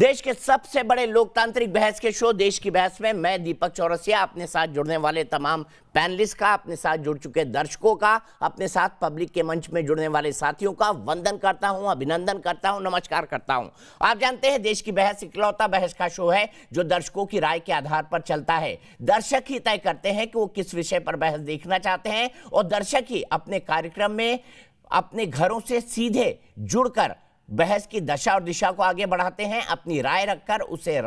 देश के सबसे बड़े लोकतांत्रिक बहस के शो देश की बहस में मैं दीपक चौरसिया अपने साथ जुड़ने वाले तमाम पैनलिस्ट का, अपने साथ जुड़ चुके दर्शकों का, अपने साथ पब्लिक के मंच में जुड़ने वाले साथियों का वंदन करता हूं, अभिनंदन करता हूं, नमस्कार करता हूं। आप जानते हैं देश की बहस इकलौता बहस का शो है जो दर्शकों की राय के आधार पर चलता है। दर्शक ही तय करते हैं कि वो किस विषय पर बहस देखना चाहते हैं और दर्शक ही अपने कार्यक्रम में अपने घरों से सीधे जुड़कर बहस की दशा और दिशा को आगे बढ़ाते हैं, अपनी राय रखकर उसे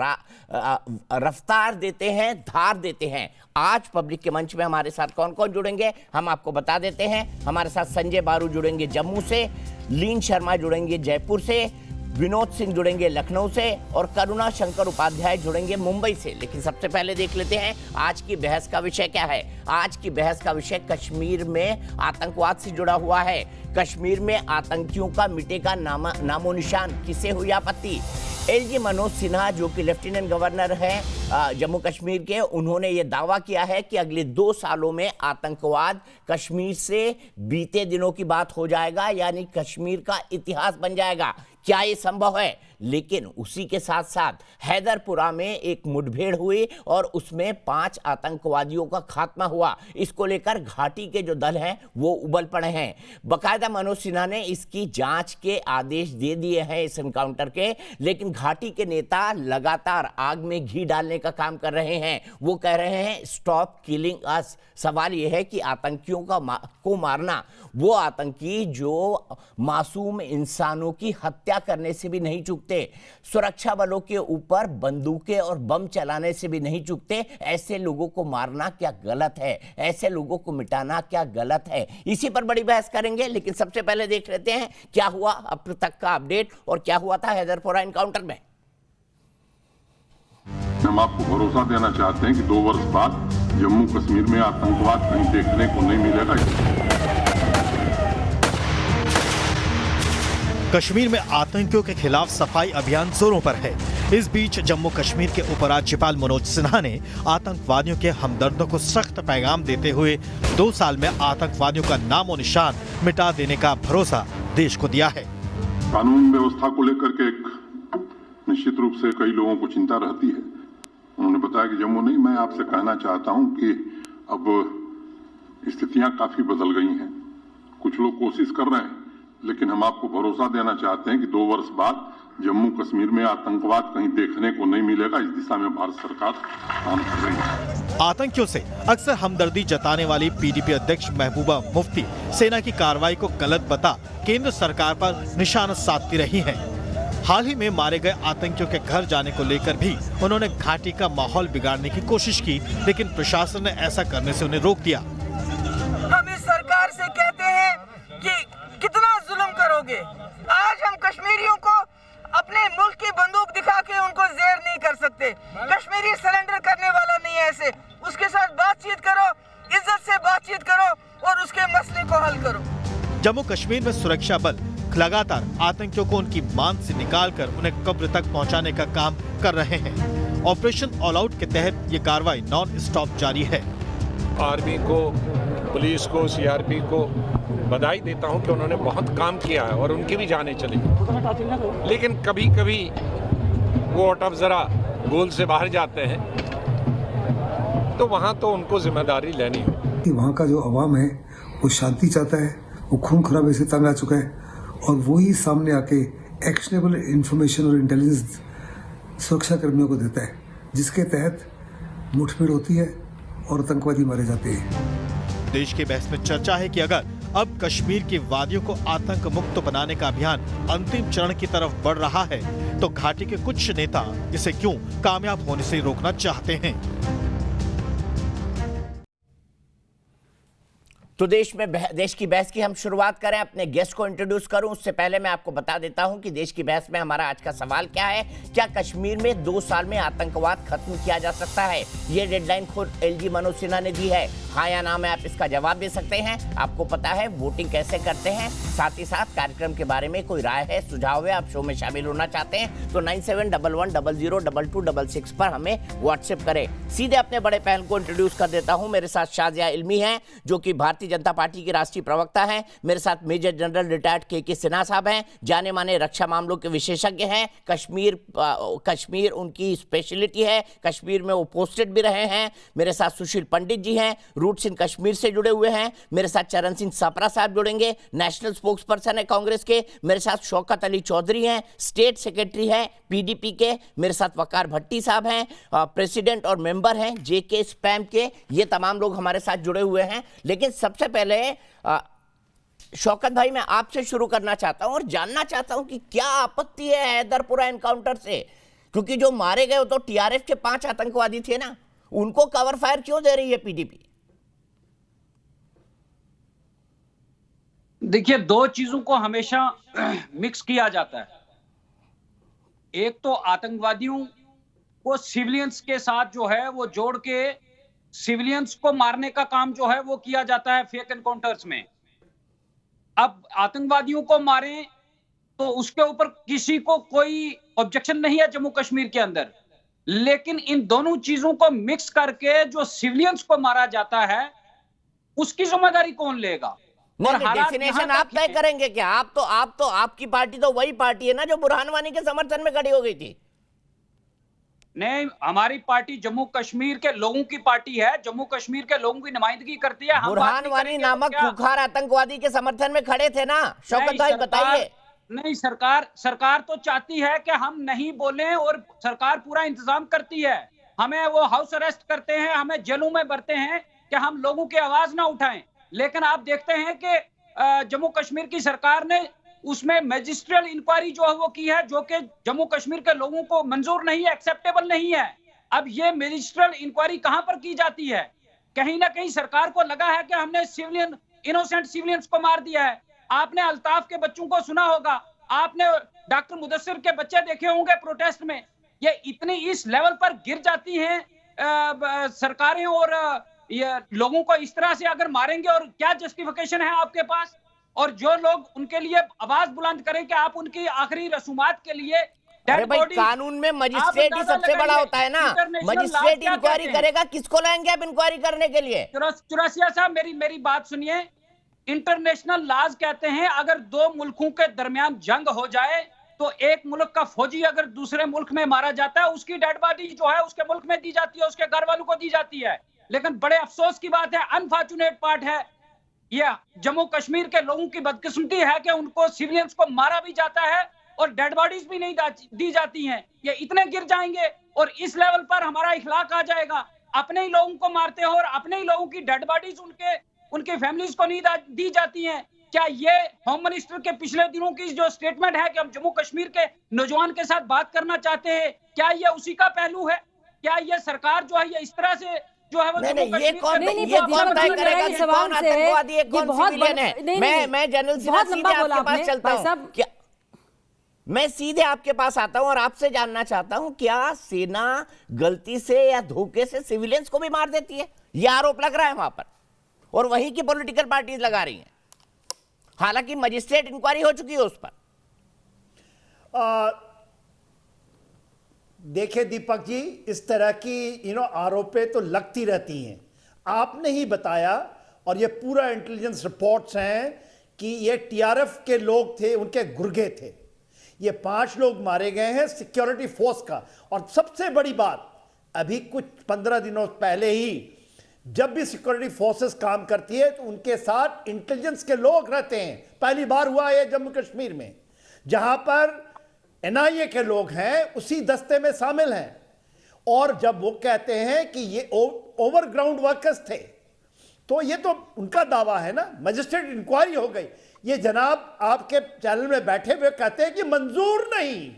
रफ्तार देते हैं, धार देते हैं। आज पब्लिक के मंच में हमारे साथ कौन कौन जुड़ेंगे हम आपको बता देते हैं। हमारे साथ संजय बारू जुड़ेंगे जम्मू से, लीन शर्मा जुड़ेंगे जयपुर से, विनोद सिंह जुड़ेंगे लखनऊ से और करुणा शंकर उपाध्याय जुड़ेंगे मुंबई से। लेकिन सबसे पहले देख लेते हैं आज की बहस का विषय क्या है। आज की बहस का विषय कश्मीर में आतंकवाद से जुड़ा हुआ है। कश्मीर में आतंकियों का मिटेगा नामो निशान, किसे हुई आपत्ति? एलजी मनोज सिन्हा जो कि लेफ्टिनेंट गवर्नर हैं जम्मू कश्मीर के, उन्होंने ये दावा किया है कि अगले 2 सालों में आतंकवाद कश्मीर से बीते दिनों की बात हो जाएगा, यानी कश्मीर का इतिहास बन जाएगा। क्या ये संभव है? लेकिन उसी के साथ साथ हैदरपुरा में एक मुठभेड़ हुई और उसमें 5 आतंकवादियों का खात्मा हुआ। इसको लेकर घाटी के जो दल हैं वो उबल पड़े हैं। बकायदा मनोज सिन्हा ने इसकी जांच के आदेश दे दिए हैं इस एनकाउंटर के, लेकिन घाटी के नेता लगातार आग में घी डालने का काम कर रहे हैं। वो कह रहे हैं स्टॉप किलिंग अस। सवाल यह है कि आतंकियों को मारना, वो आतंकी जो मासूम इंसानों की हत्या करने से भी नहीं चूकते, सुरक्षा बलों के ऊपर बंदूकें और बम चलाने से भी नहीं चूकते, ऐसे लोगों को मारना क्या गलत है? ऐसे लोगों को मिटाना क्या गलत है? इसी पर बड़ी बहस करेंगे। लेकिन सबसे पहले देख लेते हैं क्या हुआ अब तक का अपडेट और क्या हुआ था हैदरपुरा एनकाउंटर में। हम आपको भरोसा देना चाहते हैं कि 2 वर्ष बाद जम्मू कश्मीर में आतंकवाद कहीं देखने को नहीं मिलेगा। कश्मीर में आतंकियों के खिलाफ सफाई अभियान जोरों पर है। इस बीच जम्मू कश्मीर के उपराज्यपाल मनोज सिन्हा ने आतंकवादियों के हमदर्दों को सख्त पैगाम देते हुए 2 साल में आतंकवादियों का नामो निशान मिटा देने का भरोसा देश को दिया है। कानून व्यवस्था को लेकर के निश्चित रूप से कई लोगों को चिंता रहती है। उन्होंने बताया कि जम्मू नहीं, मैं आपसे कहना चाहता हूं कि अब स्थितियां काफी बदल गई हैं। कुछ लोग कोशिश कर रहे हैं, लेकिन हम आपको भरोसा देना चाहते हैं कि 2 वर्ष बाद जम्मू कश्मीर में आतंकवाद कहीं देखने को नहीं मिलेगा। इस दिशा में भारत सरकार काम कर रही है। आतंकियों से अक्सर हमदर्दी जताने वाली पीडीपी अध्यक्ष महबूबा मुफ्ती सेना की कार्रवाई को गलत बता केंद्र सरकार पर निशाना साधती रही हैं। हाल ही में मारे गए आतंकियों के घर जाने को लेकर भी उन्होंने घाटी का माहौल बिगाड़ने की कोशिश की, लेकिन प्रशासन ने ऐसा करने से उन्हें रोक दिया। हम इस सरकार से कहते हैं कि कितना जुल्म करोगे? आज हम कश्मीरियों को अपने मुल्क की बंदूक दिखा के उनको जेर नहीं कर सकते। कश्मीरी सरेंडर करने वाला नहीं है। ऐसे उसके साथ बातचीत करो, इज्जत से बातचीत करो और उसके मसले को हल करो। जम्मू कश्मीर में सुरक्षा बल लगातार आतंकियों को उनकी मान से निकालकर उन्हें कब्र तक पहुंचाने का काम कर रहे हैं। ऑपरेशन ऑल आउट के तहत ये कार्रवाई नॉन स्टॉप जारी है। आर्मी को, पुलिस को, सीआरपी को बधाई देता हूं कि उन्होंने बहुत काम किया है और उनकी भी जानें चली, लेकिन कभी कभी वो ऑटो जरा गोल से बाहर जाते हैं, तो वहां तो उनको जिम्मेदारी लेनी हो। वहाँ का जो अवाम है वो शांति चाहता है, वो खून खराबे से तंग आ चुका है और वही सामने आके एक्शनेबल इंफॉर्मेशन और इंटेलिजेंस सुरक्षा कर्मियों को देता है, जिसके तहत मुठभेड़ होती है और आतंकवादी मारे जाते हैं। देश के बहस में चर्चा है कि अगर अब कश्मीर की वादियों को आतंक मुक्त बनाने का अभियान अंतिम चरण की तरफ बढ़ रहा है, तो घाटी के कुछ नेता इसे क्यों कामयाब होने से रोकना चाहते हैं। तो देश की बहस की हम शुरुआत करें। अपने गेस्ट को इंट्रोड्यूस करूं उससे पहले मैं आपको बता देता हूं कि देश की बहस में हमारा आज का सवाल क्या है। क्या कश्मीर में 2 साल में आतंकवाद खत्म किया जा सकता है? ये डेडलाइन खुद एलजी मनोज सिन्हा ने दी है। हाँ या ना में आप इसका जवाब दे सकते हैं। आपको पता है वोटिंग कैसे करते हैं, साथ ही साथ कार्यक्रम के बारे में कोई राय है, सुझाव है, आप शो में शामिल होना चाहते हैं तो 9711002266 पर हमें व्हाट्सएप करें। सीधे अपने बड़े पहल को इंट्रोड्यूस कर देता हूं। मेरे साथ शाजिया इल्मी हैं जो कि भारतीय जनता पार्टी के राष्ट्रीय प्रवक्ता हैं। मेरे साथ मेजर जनरल रिटायर्ड के सिन्हा साहब हैं, जाने माने रक्षा मामलों के विशेषज्ञ हैं। कश्मीर उनकी स्पेशलिटी है, कश्मीर में वो पोस्टेड भी रहे हैं। मेरे साथ सुशील पंडित जी हैं, रूट्स इन कश्मीर से जुड़े हुए हैं। मेरे साथ चरण सिंह सपरा साहब जुड़ेंगे, नेशनल स्पोक्स पर्सन है कांग्रेस के। मेरे साथ शौकत अली चौधरी हैं, स्टेट सेक्रेटरी हैं पीडीपी के। मेरे साथ वकार भट्टी साहब हैं, प्रेसिडेंट और मेंबर हैं जेके स्पैम के। ये तमाम लोग हमारे साथ जुड़े हुए हैं। लेकिन सबसे पहले शौकत भाई, मैं आपसे शुरू करना चाहता हूं और जानना चाहता हूं कि क्या आपत्ति है हैदरपुरा एनकाउंटर से, क्योंकि जो मारे गए वो तो टीआरएफ के 5 आतंकवादी थे ना, उनको कवर फायर क्यों दे रही है पीडीपी? देखिए, दो चीजों को हमेशा मिक्स किया जाता है। एक तो आतंकवादियों को सिविलियंस के साथ जो है वो जोड़ के सिविलियंस को मारने का काम जो है वो किया जाता है फेक एनकाउंटर्स में। अब आतंकवादियों को मारें तो उसके ऊपर किसी को कोई ऑब्जेक्शन नहीं है जम्मू कश्मीर के अंदर, लेकिन इन दोनों चीजों को मिक्स करके जो सिविलियंस को मारा जाता है उसकी जिम्मेदारी कौन लेगा? डेफिनेशन आप तय करेंगे क्या? आप तो आपकी पार्टी तो वही पार्टी है ना जो बुरहान वानी के समर्थन में खड़ी हो गई थी। नहीं, हमारी पार्टी जम्मू कश्मीर के लोगों की पार्टी है, जम्मू कश्मीर के लोगों की नुमाइंदगी करती है। बुरहान वानी नामक खूंखार आतंकवादी के समर्थन में खड़े थे ना, शौकत भाई बताइए। नहीं, सरकार तो चाहती है कि हम नहीं बोलें और सरकार पूरा इंतजाम करती है। हमें वो हाउस अरेस्ट करते हैं, हमें जेलों में भरते हैं कि हम लोगों की आवाज ना उठाएं। लेकिन आप देखते हैं कि जम्मू कश्मीर की सरकार ने उसमें मैजिस्ट्रियल इंक्वायरी जो है वो की है, जो कि जम्मू कश्मीर के लोगों को मंजूर नहीं है, एक्सेप्टेबल नहीं है। अब ये मैजिस्ट्रियल इंक्वायरी कहां पर की जाती है? कहीं ना कहीं सरकार को लगा है कि हमने इनोसेंट सिविलियंस को मार दिया है। आपने अल्ताफ के बच्चों को सुना होगा, आपने डॉक्टर मुदस्सिर के बच्चे देखे होंगे प्रोटेस्ट में। ये इतनी इस लेवल पर गिर जाती हैं सरकारें और ये लोगों को इस तरह से अगर मारेंगे, और क्या जस्टिफिकेशन है आपके पास? और जो लोग उनके लिए आवाज बुलंद करें कि आप उनकी आखिरी रसूमात के लिए अरे भाई, कानून में मजिस्ट्रेट ही सबसे बड़ा होता है ना। मजिस्ट्रेट इंक्वायरी करेगा, किसको लाएंगे आप इंक्वायरी करने के लिए? चौरसिया साहब, मेरी बात सुनिए। इंटरनेशनल लॉज कहते हैं अगर दो मुल्कों के दरमियान जंग हो जाए तो एक मुल्क का फौजी अगर दूसरे मुल्क में मारा जाता है, उसकी डेड बॉडी जो है उसके मुल्क में दी जाती है, उसके घर वालों को दी जाती है। लेकिन बड़े अफसोस की बात है, अनफॉर्चुनेट पार्ट है, यह जम्मू कश्मीर के लोगों की बदकिस्मती है कि उनको सिविलियंस को मारा भी जाता है और डेड बॉडीज भी नहीं दी जाती हैं। ये इतने गिर जाएंगे और इस लेवल पर हमारा इखलाक आ जाएगा। अपने ही लोगों को मारते हो और अपने ही लोगों की डेड बॉडीज उनके फैमिलीज को नहीं दी जाती हैं। क्या ये होम मिनिस्टर के पिछले दिनों की जो स्टेटमेंट है कि हम जम्मू कश्मीर के नौजवान के साथ बात करना चाहते हैं, क्या ये उसी का पहलू है? क्या ये सरकार जो है ये इस तरह से जो है वो नहीं, ये कौन तय करेगा कि कौन आतंकवादी है, कौन सिविलियन है? मैं जनरल सिन्हा सीधे आपके पास चलता हूं। क्या मैं सीधे आपके पास आता हूं और आपसे जानना चाहता हूं, क्या सेना गलती से या धोखे से सिविलियंस को भी मार देती है? यह आरोप लग रहा है वहां पर और वहीं की पॉलिटिकल पार्टीज लगा रही हैं, हालांकि मजिस्ट्रेट इंक्वायरी हो चुकी है उस पर। देखिए दीपक जी, इस तरह की आरोपें तो लगती रहती हैं। आपने ही बताया और ये पूरा इंटेलिजेंस रिपोर्ट्स हैं कि ये टीआरएफ के लोग थे, उनके गुर्गे थे। ये 5 लोग मारे गए हैं सिक्योरिटी फोर्स का। और सबसे बड़ी बात, अभी कुछ 15 दिनों पहले ही जब भी सिक्योरिटी फोर्सेस काम करती है तो उनके साथ इंटेलिजेंस के लोग रहते हैं। पहली बार हुआ है जम्मू कश्मीर में, जहां पर एनआईए के लोग हैं उसी दस्ते में शामिल हैं। और जब वो कहते हैं कि ये ओवरग्राउंड वर्कर्स थे, तो ये तो उनका दावा है ना। मजिस्ट्रेट इंक्वायरी हो गई, ये जनाब आपके चैनल में बैठे हुए कहते हैं कि मंजूर नहीं,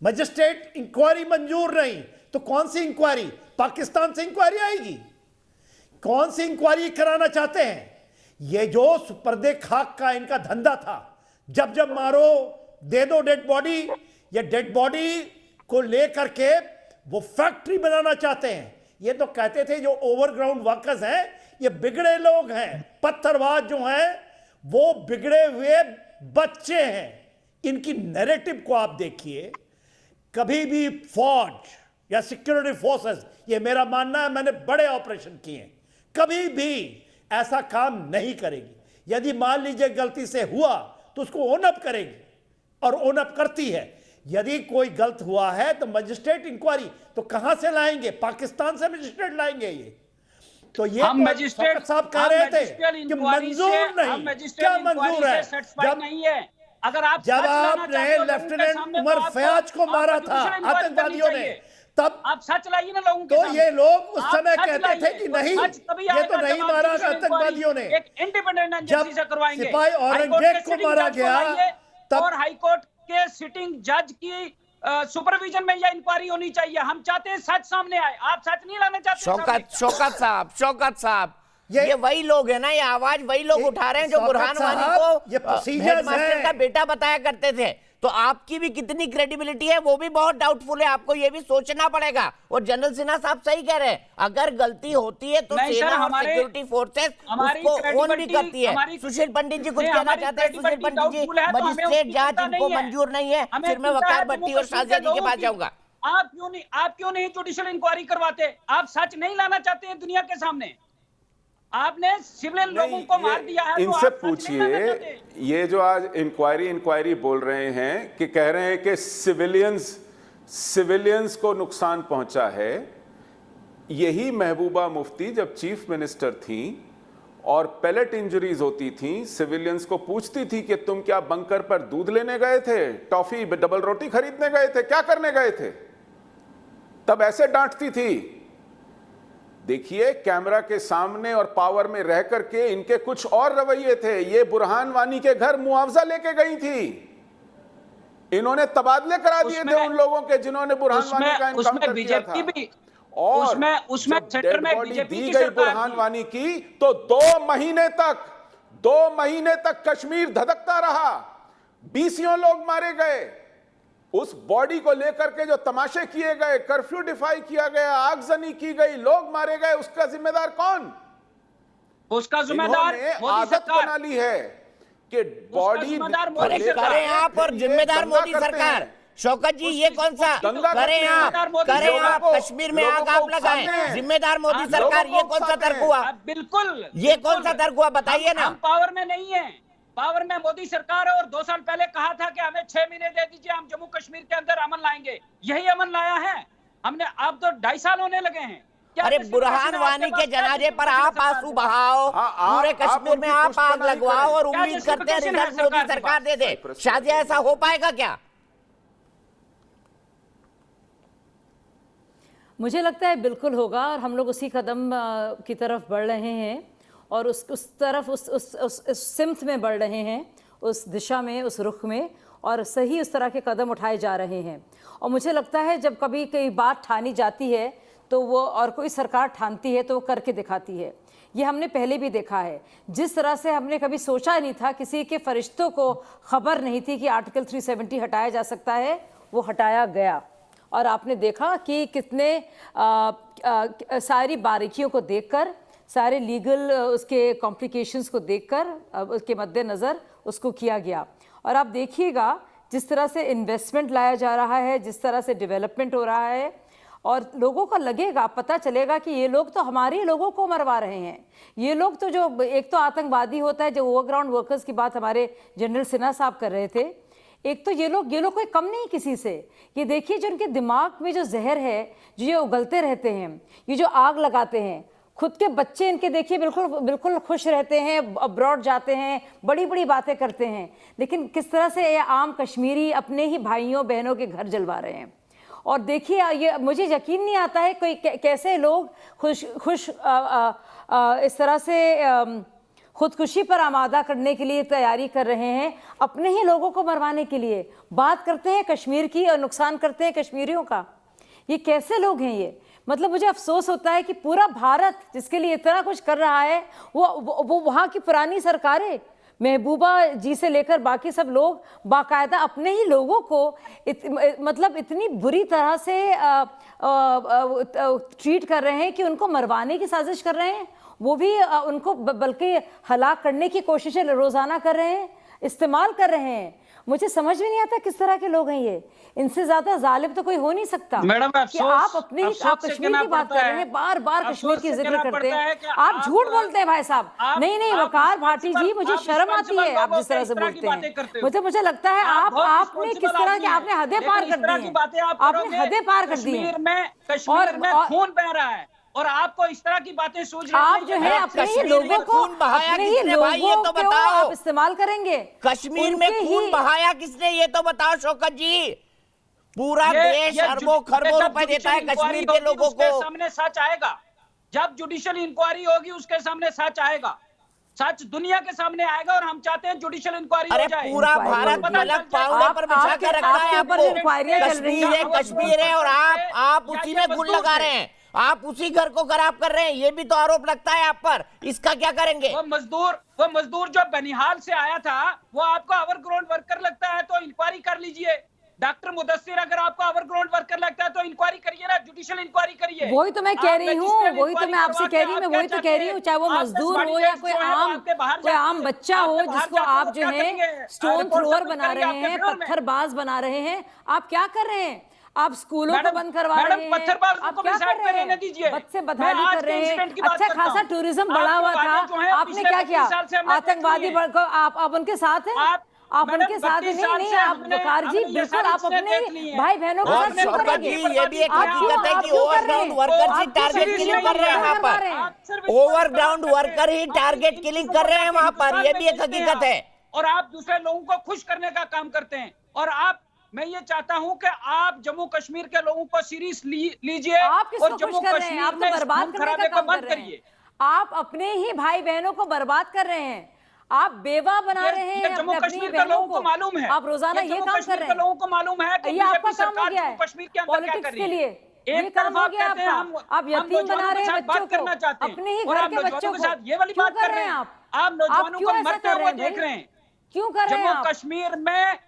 मजिस्ट्रेट इंक्वायरी मंजूर नहीं। तो कौन सी इंक्वायरी? पाकिस्तान से इंक्वायरी आएगी? कौन सी इंक्वायरी कराना चाहते हैं? ये जो पर्दे खाक का इनका धंधा था, जब जब मारो दे दो डेड बॉडी, ये डेड बॉडी को लेकर के वो फैक्ट्री बनाना चाहते हैं। ये तो कहते थे जो ओवरग्राउंड वर्कर्स हैं ये बिगड़े लोग हैं। पत्थरबाज जो हैं वो बिगड़े हुए बच्चे हैं। इनकी नैरेटिव को आप देखिए। कभी भी फौज या सिक्योरिटी फोर्सेस, ये मेरा मानना है, मैंने बड़े ऑपरेशन किए हैं, कभी भी ऐसा काम नहीं करेगी। यदि मान लीजिए गलती से हुआ तो उसको ओन अप करेगी और ओन अप करती है। यदि कोई गलत हुआ है तो मजिस्ट्रेट इंक्वायरी तो कहां से लाएंगे? पाकिस्तान से मजिस्ट्रेट लाएंगे। ये तो ये हम तो मजिस्ट्रेट साहब कह रहे थे कि मंजूर नहीं। क्या मंजूर है? जब नहीं है, अगर आप जब आपने लेफ्टिनेंट उमर फयाज को मारा था आतंकवादियों ने, तब आप सच लाइए ना लोगों के तो सामने। ये लोग उस आप समय सच कहते थे लाइए, कि तो नहीं, सच तभी ये तो आएगा नहीं जब आप मारा जुडिशल आतंकवादियों ने। एक इंडिपेंडेंट एजेंसी से करवाएंगे। सिपाही औरंगजेब को मारा गया, तब और हाईकोर्ट के सिटिंग जज की सुपरविजन में यह इंक्वायरी होनी चाहिए। हम चाहते हैं सच सामने आए। आप सच नहीं लाना चाहते। शौकत साहब, ये वही लोग है ना, ये आवाज वही लोग उठा रहे हैं जो बुरहान वानी को हेडमास्टर का बेटा बताया करते थे। तो आपकी भी कितनी क्रेडिबिलिटी है वो भी बहुत डाउटफुल है। आपको ये भी सोचना पड़ेगा। और जनरल सिन्हा साहब सही कह रहे हैं, अगर गलती होती है तो सेना और सिक्योरिटी फोर्सेस उसको ओन भी करती है। सुशील पंडित जी कुछ कहना चाहते हैं? सुशील पंडित जी, मजिस्ट्रेट जांच इनको मंजूर नहीं है, फिर मैं वकार भट्टी और शाजिया जी के पास जाऊंगा। आप क्यों नहीं जुडिशियल इंक्वायरी करवाते? आप सच नहीं लाना चाहते हैं दुनिया के सामने। आपने सिविलियन लोगों को मार दिया है। इनसे पूछिए, ये जो आज इंक्वायरी बोल रहे हैं कि कह रहे हैं कि सिविलियंस को नुकसान पहुंचा है। यही महबूबा मुफ्ती जब चीफ मिनिस्टर थी और पैलेट इंजरीज होती थी, सिविलियंस को पूछती थी कि तुम क्या बंकर पर दूध लेने गए थे, टॉफी डबल रोटी खरीदने गए थे, क्या करने गए थे? तब ऐसे डांटती थी। देखिए, कैमरा के सामने और पावर में रह करके इनके कुछ और रवैये थे। ये बुरहान वानी के घर मुआवजा लेके गई थी। इन्होंने तबादले करा दिए थे उन लोगों के जिन्होंने बुरहान वानी का एनकाउंटर किया था। और उसमें सेंटर में बीजेपी दी गई बुरहान वानी की तो 2 महीने तक कश्मीर धधकता रहा। 20 लोग मारे गए। उस बॉडी को लेकर के जो तमाशे किए गए, कर्फ्यू डिफाई किया गया, आगजनी की गई, लोग मारे गए, उसका जिम्मेदार कौन? उसका जिम्मेदार आदत बना ली है कि बॉडी करें आप और जिम्मेदार मोदी सरकार। शौकत जी, ये कौन सा करें आप कश्मीर में आग आप लगाएं, जिम्मेदार मोदी सरकार, ये कौन सा तर्क हुआ? बिल्कुल, ये कौन सा तर्क हुआ? बताइए ना। पावर में नहीं है, पावर में मोदी सरकार है। और 2 साल पहले कहा था कि हमें 6 महीने दे दीजिए, हम जम्मू कश्मीर के अंदर अमन लाएंगे। यही अमन लाया है हमने। अब तो 2.5 साल होने लगे हैं। अरे बुरहान वानी के जनाजे पर आप आंसू बहाओ, पूरे कश्मीर में आप आग लगवाओ और उम्मीद करते हैं रिजल्ट मोदी सरकार दे दे। शायद ऐसा हो पाएगा क्या? मुझे लगता है बिल्कुल होगा, और हम लोग उसी कदम की तरफ बढ़ रहे हैं और उस तरफ उस सिमत में बढ़ रहे हैं, उस दिशा में, उस रुख में, और सही उस तरह के कदम उठाए जा रहे हैं। और मुझे लगता है जब कभी कोई बात ठानी जाती है तो वो, और कोई सरकार ठानती है तो वो करके दिखाती है। ये हमने पहले भी देखा है। जिस तरह से हमने कभी सोचा नहीं था, किसी के फरिश्तों को खबर नहीं थी कि आर्टिकल 370 हटाया जा सकता है, वो हटाया गया। और आपने देखा कि कितने सारी बारीकियों को देखकर, सारे लीगल उसके कॉम्प्लिकेशंस को देखकर, उसके मद्देनज़र उसको किया गया। और आप देखिएगा जिस तरह से इन्वेस्टमेंट लाया जा रहा है, जिस तरह से डेवलपमेंट हो रहा है, और लोगों को लगेगा, पता चलेगा कि ये लोग तो हमारे लोगों को मरवा रहे हैं। ये लोग तो, जो एक तो आतंकवादी होता है, जो ओवरग्राउंड वर्कर्स की बात हमारे जनरल सिन्हा साहब कर रहे थे, एक तो ये लोग कोई कम नहीं किसी से। ये देखिए जो उनके दिमाग में जो जहर है, जो ये उगलते रहते हैं, ये जो आग लगाते हैं, खुद के बच्चे इनके देखिए बिल्कुल खुश रहते हैं, अब्रॉड जाते हैं, बड़ी बड़ी बातें करते हैं, लेकिन किस तरह से ये आम कश्मीरी अपने ही भाइयों बहनों के घर जलवा रहे हैं। और देखिए, ये मुझे यकीन नहीं आता है कोई कैसे लोग खुश इस तरह से खुदकुशी पर आमादा करने के लिए तैयारी कर रहे हैं, अपने ही लोगों को मरवाने के लिए। बात करते हैं कश्मीर की और नुकसान करते हैं कश्मीरियों का। ये कैसे लोग हैं ये? मतलब मुझे अफसोस होता है कि पूरा भारत जिसके लिए इतना कुछ कर रहा है, वो वहाँ की पुरानी सरकारें महबूबा जी से लेकर बाकी सब लोग बाकायदा अपने ही लोगों को मतलब इतनी बुरी तरह से ट्रीट कर रहे हैं कि उनको मरवाने की साजिश कर रहे हैं, वो भी उनको बल्कि हलाक करने की कोशिशें रोजाना कर रहे हैं, इस्तेमाल कर रहे हैं। मुझे समझ में नहीं आता किस तरह के लोग हैं ये। इनसे ज्यादा जालिम तो कोई हो नहीं सकता। मैडम कि आप अपनी आप कश्मीर की बात कर रहे हैं, बार बार कश्मीर की जिक्र करते हैं, आप झूठ बोलते हैं भाई साहब। नहीं वकार भाटी जी, मुझे शर्म आती है आप जिस तरह से बोलते हैं। मुझे लगता है आपने किस तरह की आपने हदें पार कर दी हैं, आपने हदें पार कर दी हैं। कश्मीर में खून बह रहा है और आपको इस तरह की बातें सूझ रही आप जो है अपने ही लोगों को अपने ही लोगों को आप इस्तेमाल करेंगे। कश्मीर में खून बहाया किसने, ये तो बताओ शौकत जी। पूरा देश अरबों खरबों रुपए देता है कश्मीर के लोगों को। सामने सच आएगा, जब जुडिशियल इंक्वायरी होगी उसके सामने सच आएगा, सच दुनिया के सामने आएगा। और हम चाहते हैं जुडिशियल इंक्वायरी हो जाए। पूरा भारत गलत पावले पर बिछा कर रखा है आपको। कश्मीर है और आप उसी में गुल लगा रहे हैं, आप उसी घर को खराब कर रहे हैं, ये भी तो आरोप लगता है आप पर। इसका क्या करेंगे? वो मजदूर जो बनिहाल से आया था वो आपको ओवरग्राउंड वर्कर लगता है तो इंक्वायरी कर लीजिए। डॉक्टर मुदस्सिर अगर आपको ओवरग्राउंड वर्कर लगता है तो इंक्वायरी करिए ना, जुडिशियल इंक्वायरी करिए। वही तो मैं कह रही हूँ, वही तो मैं आपसे कह रही हूँ, मैं वही तो कह रही हूँ। चाहे वो मजदूर हो या कोई आम बच्चा हो जिसको आप जो है स्टोन थ्रोअर बना रहे हैं, पत्थरबाज बना रहे हैं, आप क्या कर रहे हैं? आप स्कूलों को बंद करवा रहे हैं, आप क्या कर रहे हैं? बच्चे बदहाली कर रहे हैं। अच्छा खासा टूरिज्म बढ़ा हुआ था, आपने क्या किया? आतंकवादी आप उनके साथ हैं, आप उनके साथ नहीं। आप वकार जी बिल्कुल आप अपने भाई बहनों के साथ क्यों करेंगे? ये भी एक हकीकत है कि ओवरग्राउंड वर्कर ही टारगेट किलिंग कर रहे हैं वहाँ पर। ओवरग्राउंड वर्कर ही टारगेट किलिंग कर रहे हैं वहाँ पर, ये भी एक हकीकत है। और आप दूसरे लोगों को खुश करने का काम करते हैं। और मैं ये चाहता हूं कि आप जम्मू कश्मीर के लोगों को सीरीज लीजिए और जम्मू कश्मीर आप तो बर्बाद करने का काम कर रहे हैं। आप अपने ही भाई बहनों को बर्बाद कर रहे हैं, आप बेवा बना रहे हैं जम्मू कश्मीर के लोगों को मालूम है। आप रोजाना ये काम कर रहे हैं, लोगों को मालूम है कि ये आपका काम हो गया है कश्मीर के अंदर क्या कर रही है। के लिए ये काम हो गया आपका। आप यतीम बना रहे हैं बच्चों को, अपने ही घर के बच्चों को। ये वाली बात कर रहे हैं आप नौजवानों को मरते हुए देख रहे हैं। क्यों कर रहे हैं? जम्मू कश्मीर में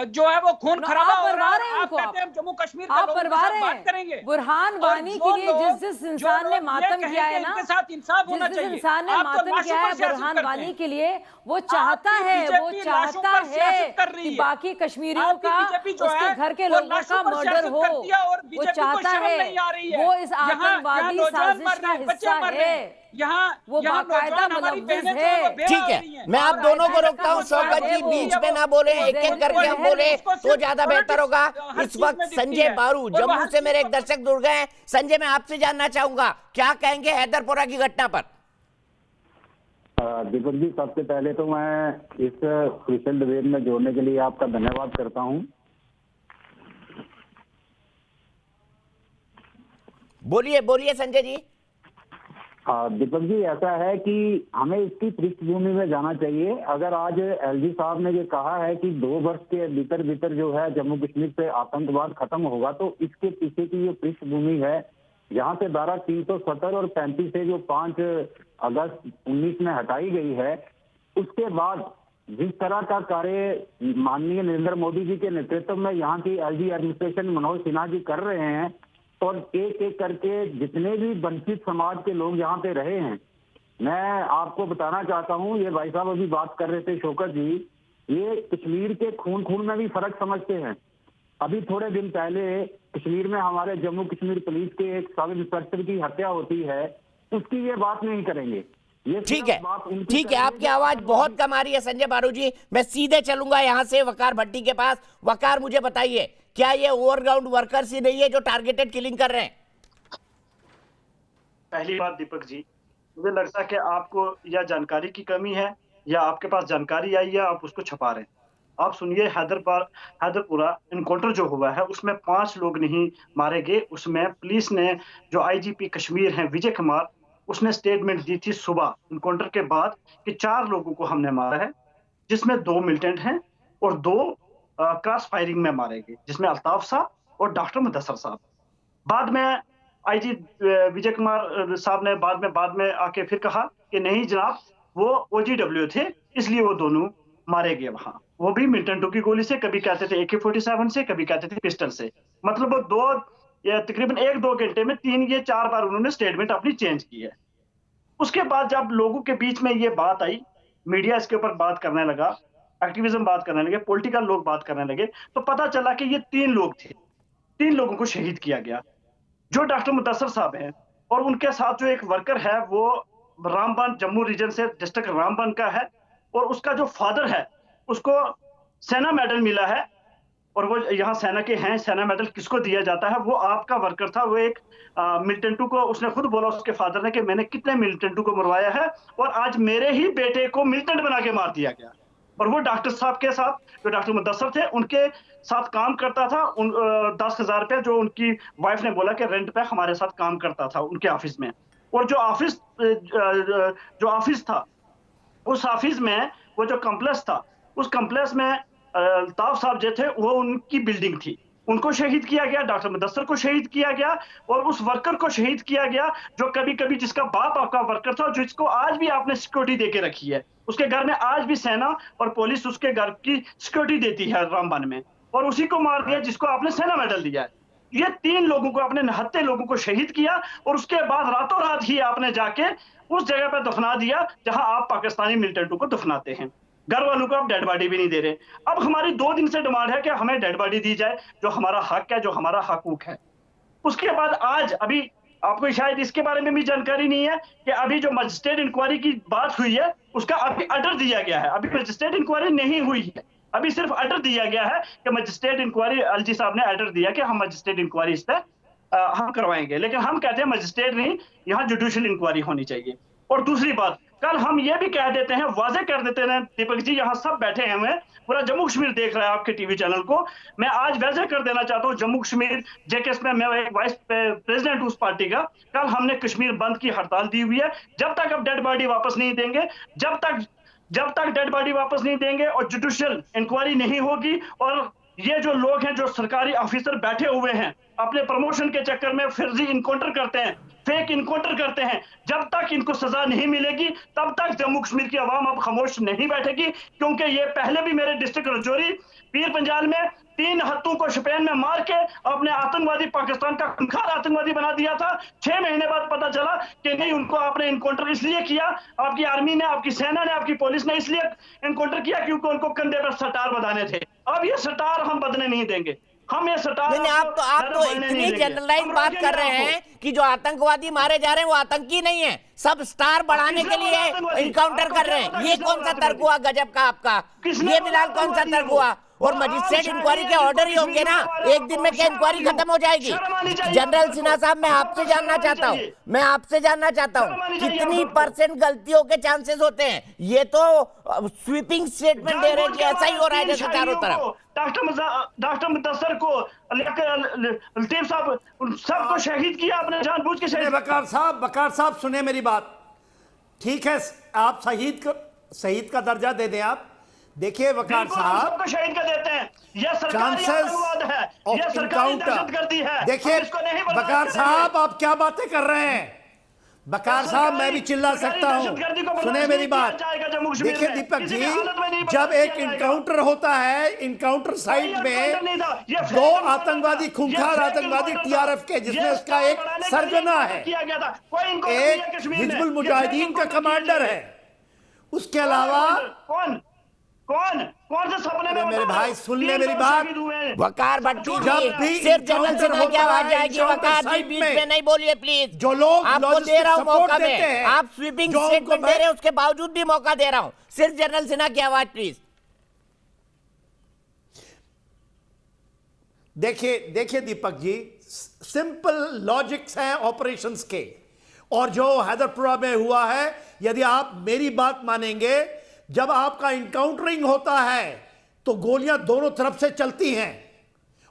जो है वो खून खराबा हो रहा है। आप कहते हैं जम्मू कश्मीर के लोगों के साथ बात करेंगे। बुरहान वानी के लिए जिस इंसान ने मातम किया है ना, जिस इंसान ने मातम किया है बुरहान वानी के लिए, वो चाहता है कि बाकी कश्मीरियों का, उसके घर के लोगों का मर्डर हो। वो चाहता है, वो इस आतंकवादी साजिश का हिस्सा है। वो बाकायदा मुलव्विस है। ठीक है, मैं आप दोनों को रोकता हूँ। शौकत जी बीच में ना बोले, एक एक करके हम बोले तो ज्यादा बेहतर होगा। इस वक्त संजय बारू जम्मू से मेरे एक दर्शक जुड़ गए हैं। संजय, मैं आपसे जानना चाहूंगा क्या कहेंगे हैदरपुरा की घटना पर? दीपक जी, सबसे पहले तो मैं इस स्पेशल डिबेट में जोड़ने के लिए आपका धन्यवाद करता हूं। बोलिए संजय जी। दीपक जी, ऐसा है कि हमें इसकी पृष्ठभूमि में जाना चाहिए। अगर आज एलजी साहब ने ये कहा है कि 2 वर्ष के भीतर जो है जम्मू कश्मीर से आतंकवाद खत्म होगा, तो इसके पीछे की जो पृष्ठभूमि है, यहाँ से धारा 370 और 35 से जो 5 अगस्त 19 में हटाई गई है, उसके बाद जिस तरह का कार्य माननीय नरेंद्र मोदी जी के नेतृत्व में यहाँ की एलजी एडमिनिस्ट्रेशन मनोज सिन्हा जी कर रहे हैं, और एक एक करके जितने भी वंचित समाज के लोग यहाँ पे रहे हैं, मैं आपको बताना चाहता हूँ, ये भाई साहब अभी बात कर रहे थे शौकत जी, ये कश्मीर के खून में भी फर्क समझते हैं। अभी थोड़े दिन पहले कश्मीर में हमारे जम्मू कश्मीर पुलिस के एक सब इंस्पेक्टर की हत्या होती है, उसकी ये बात नहीं करेंगे। ठीक है, आपकी आवाज बहुत कम आ रही है संजय बारू जी। मैं सीधे चलूंगा यहाँ से वकार भट्टी के पास। वकार, मुझे बताइए, क्या ये ओवरग्राउंड वर्कर्स ही नहीं है जो टारगेटेड किलिंग कर रहे हैं? पहली बात दीपक जी, मुझे लगता है कि आपको या जानकारी की कमी है या आपके पास जानकारी आई है, आप उसको छुपा रहे हैं। आप सुनिए, हैदरपुरा इनकाउंटर जो हुआ है उसमें 5 लोग नहीं मारे गए। उसमें पुलिस ने, जो आईजीपी कश्मीर हैं विजय कुमार, उसने स्टेटमेंट दी थी सुबह इनकाउंटर के बाद कि 4 लोगों को हमने मारा है, जिसमें 2 मिलिटेंट हैं और 2 क्रॉस फायरिंग में मारे गए, जिसमें अल्ताफ साहब और डॉक्टर मुदस्सिर साहब। बाद में आईजी विजय कुमार साहब ने बाद में आके फिर कहा कि नहीं जनाब, वो OGW थे, इसलिए वो दोनों मारे गए वहां। वो भी मिल्टन 2 की गोली से, कभी कहते थे AK-47 से, कभी कहते थे पिस्टल से। मतलब वो तकरीबन 1-2 घंटे में 3 या 4 बार उन्होंने स्टेटमेंट अपनी चेंज की है। उसके बाद जब लोगों के बीच में ये बात आई, मीडिया इसके ऊपर बात करने लगा, एक्टिविज्म बात करने लगे, पॉलिटिकल लोग बात करने लगे, तो पता चला कि ये 3 लोग थे। 3 लोगों को शहीद किया गया। जो डॉक्टर मुदस्सर साहब हैं और उनके साथ जो एक वर्कर है वो रामबन, जम्मू रीजन से, डिस्ट्रिक्ट रामबन का है, और उसका जो फादर है उसको सेना मेडल मिला है, और वो यहाँ सेना के हैं। सेना मेडल किसको दिया जाता है? वो आपका वर्कर था, वो एक मिल्टन 2 को, उसने खुद बोला उसके फादर ने कि मैंने कितने मिल्टन 2 को मरवाया है और आज मेरे ही बेटे को मिल्टन बना के मार दिया गया। और वो डॉक्टर साहब के साथ, जो डॉक्टर मुदस्सर थे, उनके साथ काम करता था। 10,000 रुपया जो उनकी वाइफ ने बोला कि रेंट पे हमारे साथ काम करता था उनके ऑफिस में। और जो ऑफिस था, उस ऑफिस में वो जो कॉम्प्लेक्स था, उस कॉम्प्लेक्स में अल्ताफ साहब जो थे वो उनकी बिल्डिंग थी, उनको शहीद किया गया। डॉक्टर मुदस्सर को शहीद किया गया और उस वर्कर को शहीद किया गया जो कभी कभी जिसका बाप आपका वर्कर था, जिसको आज भी आपने सिक्योरिटी देके रखी है। उसके घर में आज भी सेना और पुलिस उसके घर की सिक्योरिटी देती है रामबन में, और उसी को मार दिया जिसको आपने सेना मेडल दिया है। ये 3 लोगों को, आपने 79 लोगों को शहीद किया और उसके बाद रातों रात ही आपने जाके उस जगह पर दफना दिया जहां आप पाकिस्तानी मिल्टन 2 को दफनाते हैं। घर वालों को आप डेड बॉडी भी नहीं दे रहे। अब हमारी 2 दिन से डिमांड है कि हमें डेड बॉडी दी जाए, जो हमारा हक है, जो हमारा हकूक है। उसके बाद आज अभी आपको शायद इसके बारे में भी जानकारी नहीं है कि अभी जो मजिस्ट्रेट इंक्वायरी की बात हुई है उसका अभी ऑर्डर दिया गया है। अभी मजिस्ट्रेट इंक्वायरी नहीं हुई है, अभी सिर्फ ऑर्डर दिया गया है कि मजिस्ट्रेट इंक्वायरी, एलजी साहब ने ऑर्डर दिया कि हम मजिस्ट्रेट इंक्वायरी इस पर हम करवाएंगे। लेकिन हम कहते हैं मजिस्ट्रेट नहीं, यहाँ जुडिशियल इंक्वायरी होनी चाहिए। और दूसरी बात, कल हम ये भी कह देते हैं, वाजे कर देते हैं दीपक जी, यहाँ सब बैठे हैं, पूरा जम्मू कश्मीर देख रहा है आपके टीवी चैनल को। मैं आज वैसे कर देना चाहता हूँ, जम्मू कश्मीर जेकेएस में मैं एक वाइस प्रेसिडेंट हूँ उस पार्टी का। कल हमने कश्मीर बंद की हड़ताल दी हुई है। जब तक अब डेड बॉडी वापस नहीं देंगे, जब तक डेड बॉडी वापस नहीं देंगे और जुडिशियल इंक्वायरी नहीं होगी, और ये जो लोग हैं, जो सरकारी ऑफिसर बैठे हुए हैं, अपने प्रमोशन के चक्कर में फर्जी इनकाउंटर करते हैं, फेक इनकाउंटर करते हैं, जब तक इनको सजा नहीं मिलेगी तब तक जम्मू कश्मीर की आवाम अब खामोश नहीं बैठेगी। क्योंकि ये पहले भी मेरे डिस्ट्रिक्ट रजौरी, पीर पंजाल में 3 हत्तों को शोपियान में मार के अपने आतंकवादी, पाकिस्तान का खूंखार आतंकवादी बना दिया था। 6 महीने बाद पता चला कि नहीं, उनको आपने इनकाउंटर इसलिए किया, आपकी आर्मी ने, आपकी सेना ने, आपकी पुलिस ने इसलिए इनकाउंटर किया क्योंकि उनको कंधे पर सटार बधाने थे। अब ये सटार हम बदलने नहीं देंगे, हम ये सटार नहीं, आप तो इतनी जनरलाइज बात कर रहे हैं कि जो आतंकवादी मारे जा रहे हैं वो आतंकी नहीं है, सब स्टार बढ़ाने के लिए इनकाउंटर कर रहे हैं। ये कौन सा तर्क हुआ गजब का आपका? ये बिलाल कौन सा तर्क हुआ? और मजिस्ट्रेट इंक्वायरी के ऑर्डर ही होंगे ना, एक दिन में क्या इंक्वायरी खत्म हो जाएगी? जनरल सिन्हा साहब, मैं आपसे जानना चाहता हूं, कितनी % गलतियों के चांसेस होते हैं? ये तो स्वीपिंग स्टेटमेंट दे रहे हैं कि ऐसा ही हो रहा है जैसे चारों तरफ। डॉक्टर मुदस्सर को, लतीफ साहब, सबको शहीद किया आपने, जानबूझ के शहीद। बकार साहब सुने मेरी बात, ठीक है, आप शहीद का दर्जा दे दें। आप देखिए वकार साहब, सबको शहीद कर देते हैं, यह सरकारी आतंकवाद है, यह सरकारी दहशतगर्दी है। देखिए बकार साहब, आप क्या बातें कर रहे हैं? बकार साहब, मैं भी चिल्ला सकता हूं, सुने मेरी बात। देखिए दीपक जी, जब एक इनकाउंटर होता है, इनकाउंटर साइट में 2 आतंकवादी, खूंखार आतंकवादी TRF के, जिसमें उसका एक सरगना है, एक हिजबुल मुजाहिदीन का कमांडर है, उसके अलावा कौन से सपने में? मेरे भाई सुन ले मेरी बात, वकार भट्टी जब भी सिर्फ जनरल सिन्हा की आवाज आएगी, वकार जी बीच में नहीं बोलिए प्लीज। जो लोग आपको दे रहा हूं मौका में, आप स्वीपिंग स्टेटमेंट दे रहे हैं, उसके बावजूद भी मौका दे रहा हूं, सिर्फ जनरल सिन्हा की आवाज प्लीज। देखिए दीपक जी, सिंपल लॉजिक्स हैं ऑपरेशंस के, और जो हैदरपुरा में हुआ है, यदि आप मेरी बात मानेंगे, जब आपका इनकाउंटरिंग होता है तो गोलियां दोनों तरफ से चलती हैं,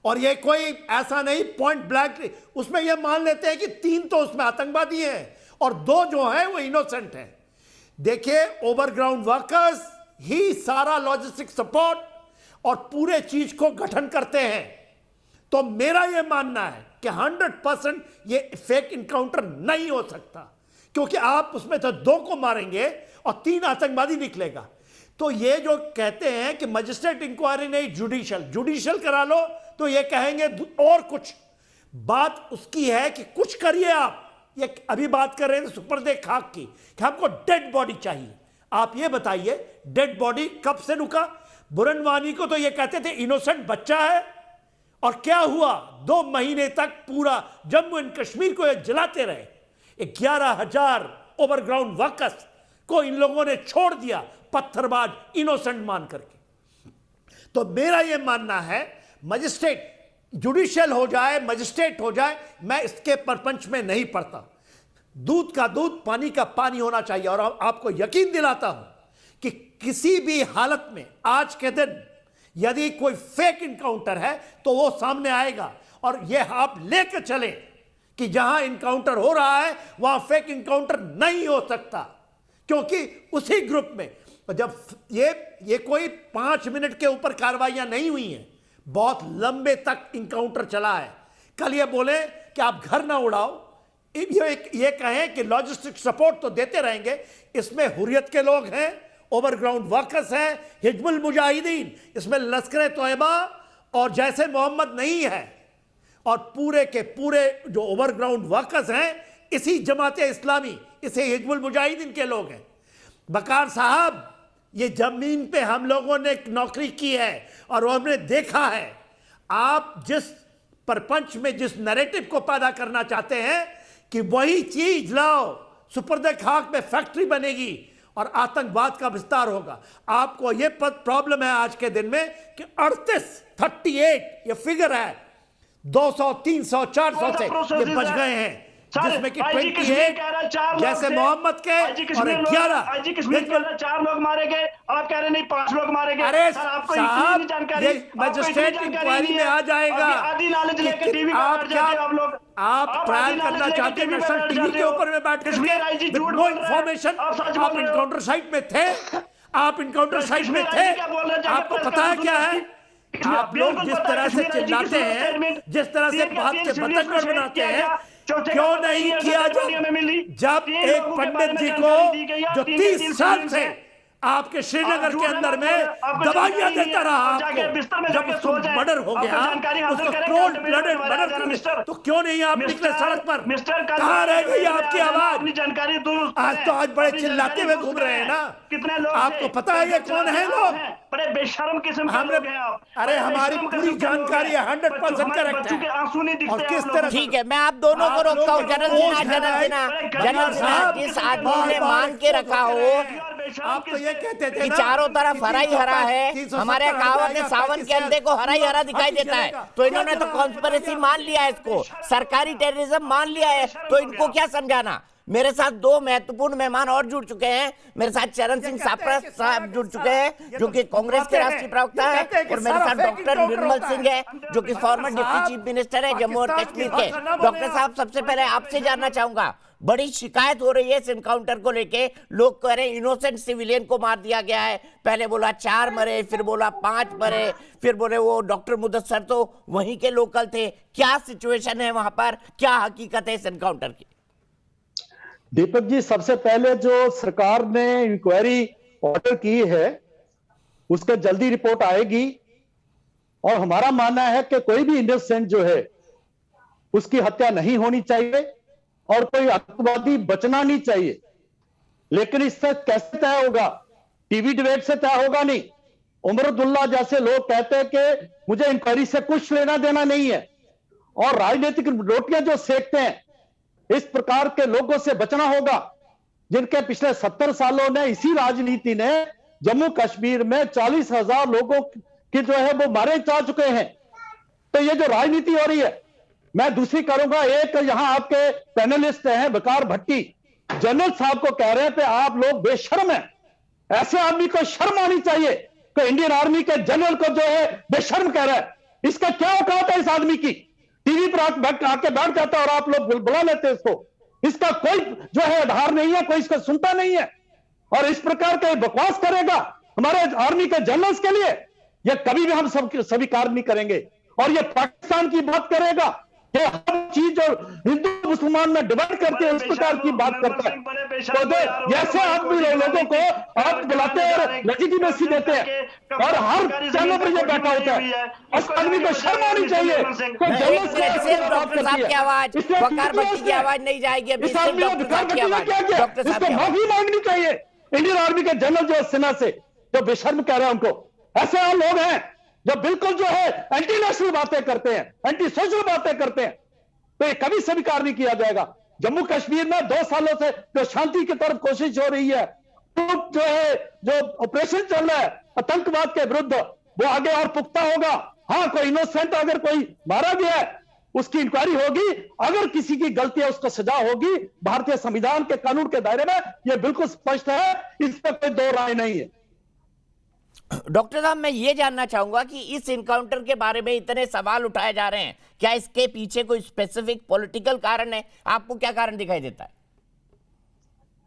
और ये कोई ऐसा नहीं पॉइंट ब्लैंक, उसमें ये मान लेते हैं कि 3 तो उसमें आतंकवादी हैं और 2 जो हैं वो इनोसेंट हैं। देखिए, ओवरग्राउंड वर्कर्स ही सारा लॉजिस्टिक सपोर्ट और पूरे चीज को गठन करते हैं। तो मेरा यह मानना है कि 100% ये फेक इनकाउंटर नहीं हो सकता, क्योंकि आप उसमें तो 2 को मारेंगे और 3 आतंकवादी निकलेगा। तो ये जो कहते हैं कि मजिस्ट्रेट इंक्वायरी नहीं, जुडिशियल करा लो, तो ये कहेंगे और कुछ। बात उसकी है कि कुछ करिए आप। ये अभी बात कर रहे थे सुपर्दे खाक की कि हमको डेड बॉडी चाहिए। आप ये बताइए डेड बॉडी कब से रुका? बुरनवानी को तो ये कहते थे इनोसेंट बच्चा है, और क्या हुआ? 2 महीने तक पूरा जम्मू एंड कश्मीर को ये जलाते रहे। 11,000 ओवरग्राउंड वर्कर्स को इन लोगों ने छोड़ दिया पत्थरबाज इनोसेंट मान करके। तो मेरा यह मानना है मजिस्ट्रेट जुडिशियल हो जाए, मजिस्ट्रेट हो जाए, मैं इसके परपंच में नहीं पड़ता। दूध का दूध, पानी का पानी होना चाहिए। और आपको यकीन दिलाता हूं कि किसी भी हालत में आज के दिन यदि कोई फेक इनकाउंटर है तो वो सामने आएगा। और ये आप लेकर चले कि जहां इनकाउंटर हो रहा है वहां फेक इनकाउंटर नहीं हो सकता, क्योंकि उसी ग्रुप में जब ये कोई 5 मिनट के ऊपर कार्रवाइयां नहीं हुई हैं, बहुत लंबे तक इनकाउंटर चला है। कल ये बोले कि आप घर ना उड़ाओ, ये कहें कि लॉजिस्टिक सपोर्ट तो देते रहेंगे। इसमें हुर्रियत के लोग हैं, ओवरग्राउंड वर्कर्स हैं, हिजबुल मुजाहिदीन, इसमें लश्कर तोयबा और जैसे मोहम्मद नहीं है, और पूरे के पूरे जो ओवरग्राउंड वर्कर्स हैं इसी जमात इस्लामी, इसे हिजबुल मुजाहिदीन के लोग हैं। बकार साहब, ये जमीन पे हम लोगों ने नौकरी की है और हमने देखा है आप जिस परपंच में जिस नैरेटिव को पैदा करना चाहते हैं कि वही चीज लाओ, सुपर्दे खाक में फैक्ट्री बनेगी और आतंकवाद का विस्तार होगा। आपको ये प्रॉब्लम है आज के दिन में कि 38 ये फिगर है, 200, 300, 400 से ये बच गए हैं, जिसमें कि 28 जैसे मोहम्मद के और 11 4 लोग मारे गए। आप कह रहे नहीं 5 लोग मारे गए। अरे आपको साहब, जानकारी, ये मजिस्ट्रेट इंक्वायरी में आ जाएगा। आधी नॉलेज लेके टीवी पे आप बैठ क्या जाते हो आप लोग। आप ट्रायल करना चाहते हैं नेशनल टीवी के ऊपर में बैठ करके? No information. आप इनकाउंटर साइट में थे, आप इनकाउंटर साइट में थे, आपको पता है क्या है? आप लोग जिस तरह से चिल्लाते हैं, जिस तरह से बात के बतंगड़ बनाते हैं, क्यों नहीं किया? जब एक पंडित जी को जो 30 साल से आपके श्रीनगर के अंदर में दवाइयां देता रहा आपको, जब उसको मर्डर हो गया, उसको कोल्ड ब्लडेड मर्डर कर, तो क्यों नहीं आप निकले सड़क पर? कहां रह गई आपकी आवाज? जानकारी आज तो आज बड़े चिल्लाते हुए घूम रहे हैं ना। कितने लोग आपको पता है ये कौन है लोग? बड़े बेशर्म किस्म के लोग हैं आप। अरे हमारी पूरी जानकारी 100% करेक्ट है। आंसू नहीं दिखते और किस तरह? ठीक है, मैं आप दोनों को रोकता हूँ। जनरल सिन्हा, जिस आदमी ने मान के रखा हो आप तो ये कहते थे कि चारों तरफ हरा ही हरा है, हमारे कहावत है सावन के अंधे को हरा ही हरा दिखाई देता है, तो इन्होंने तो कॉन्स्पिरेसी मान लिया है, इसको सरकारी टेररिज्म मान लिया है, तो इनको क्या समझाना? मेरे साथ 2 महत्वपूर्ण मेहमान और जुड़ चुके हैं। मेरे साथ चरण सिंह सापरा साहब जुड़ चुके हैं, जो कि कांग्रेस के राष्ट्रीय प्रवक्ता है, और मेरे साथ डॉक्टर निर्मल सिंह है, जो कि फॉर्मर डिप्टी चीफ मिनिस्टर है जम्मू और कश्मीर के। डॉक्टर साहब, सबसे पहले आपसे जानना चाहूंगा, बड़ी शिकायत हो रही है इस एनकाउंटर को लेके। लोग कह रहे हैं इनोसेंट सिविलियन को मार दिया गया है। पहले बोला 4 मरे, फिर बोला 5 मरे, फिर बोले वो डॉक्टर मुदस्सर तो वहीं के लोकल थे। क्या सिचुएशन है वहां पर, क्या हकीकत है इस एनकाउंटर की? दीपक जी, सबसे पहले जो सरकार ने इंक्वायरी ऑर्डर की है उसका जल्दी रिपोर्ट आएगी, और हमारा मानना है कि कोई भी इनोसेंट जो है उसकी हत्या नहीं होनी चाहिए और कोई आतंकवादी बचना नहीं चाहिए। लेकिन इससे कैसे तय होगा? टीवी डिबेट से तय होगा नहीं। उमर अब्दुल्ला जैसे लोग कहते हैं कि मुझे इंक्वायरी से कुछ लेना देना नहीं है, और राजनीतिक रोटियां जो सेकते हैं, इस प्रकार के लोगों से बचना होगा, जिनके पिछले 70 सालों ने इसी राजनीति ने जम्मू कश्मीर में 40,000 लोगों की जो है वो मारे जा चुके हैं। तो ये जो राजनीति हो रही है, मैं दूसरी करूंगा। एक यहां आपके पैनलिस्ट हैं बकार भट्टी, जनरल साहब को कह रहे हैं कि आप लोग बेशर्म हैं। ऐसे आदमी को शर्म आनी चाहिए कि इंडियन आर्मी के जनरल को जो है बेशर्म कह रहा है। इसका क्या औकात है इस आदमी की? टीवी पर आके बैठ जाता है और आप लोग बुला लेते हैं इसको। इसका कोई जो है आधार नहीं है, कोई इसको सुनता नहीं है, और इस प्रकार का बकवास करेगा हमारे आर्मी के जनरल्स के लिए, यह कभी भी हम स्वीकार नहीं करेंगे। और ये पाकिस्तान की बात करेगा कि हर चीज जो हिंदू मुसलमान में डिवाइड करके इस प्रकार की बात करता है, तो जैसे आदमी लोगों को आप बुलाते हैं और लेजिटिमेसी देते हैं और हर चैनल पर ये बैठा होता है, उस आदमी को शर्म आनी चाहिए। सिर्फ डॉक्टर साहब की आवाज, वकार भट्टी की आवाज नहीं जाएगी अभी, सिर्फ डॉक्टर साहब की आवाज, डॉक्टर साहब की माफी मांगनी चाहिए इंडियन आर्मी के जनरल जो सेना से, जो बेशर्म कह रहे हैं उनको। ऐसे और लोग हैं जो बिल्कुल जो है एंटी नेशनल बातें करते हैं, एंटी सोशल बातें करते हैं, तो ये कभी स्वीकार नहीं किया जाएगा। जम्मू कश्मीर में 2 सालों से जो शांति की तरफ कोशिश हो रही है, तो जो है जो ऑपरेशन चल रहा है आतंकवाद के विरुद्ध, वो आगे और पुख्ता होगा। हाँ, कोई इनोसेंट अगर कोई मारा गया है उसकी इंक्वायरी होगी, अगर किसी की गलती है उसको सजा होगी भारतीय संविधान के कानून के दायरे में, यह बिल्कुल स्पष्ट है, इस पर कोई दो राय नहीं है। डॉक्टर साहब, मैं ये जानना चाहूंगा कि इस इनकाउंटर के बारे में इतने सवाल उठाए जा रहे हैं, क्या इसके पीछे कोई स्पेसिफिक पॉलिटिकल कारण है? आपको क्या कारण दिखाई देता है?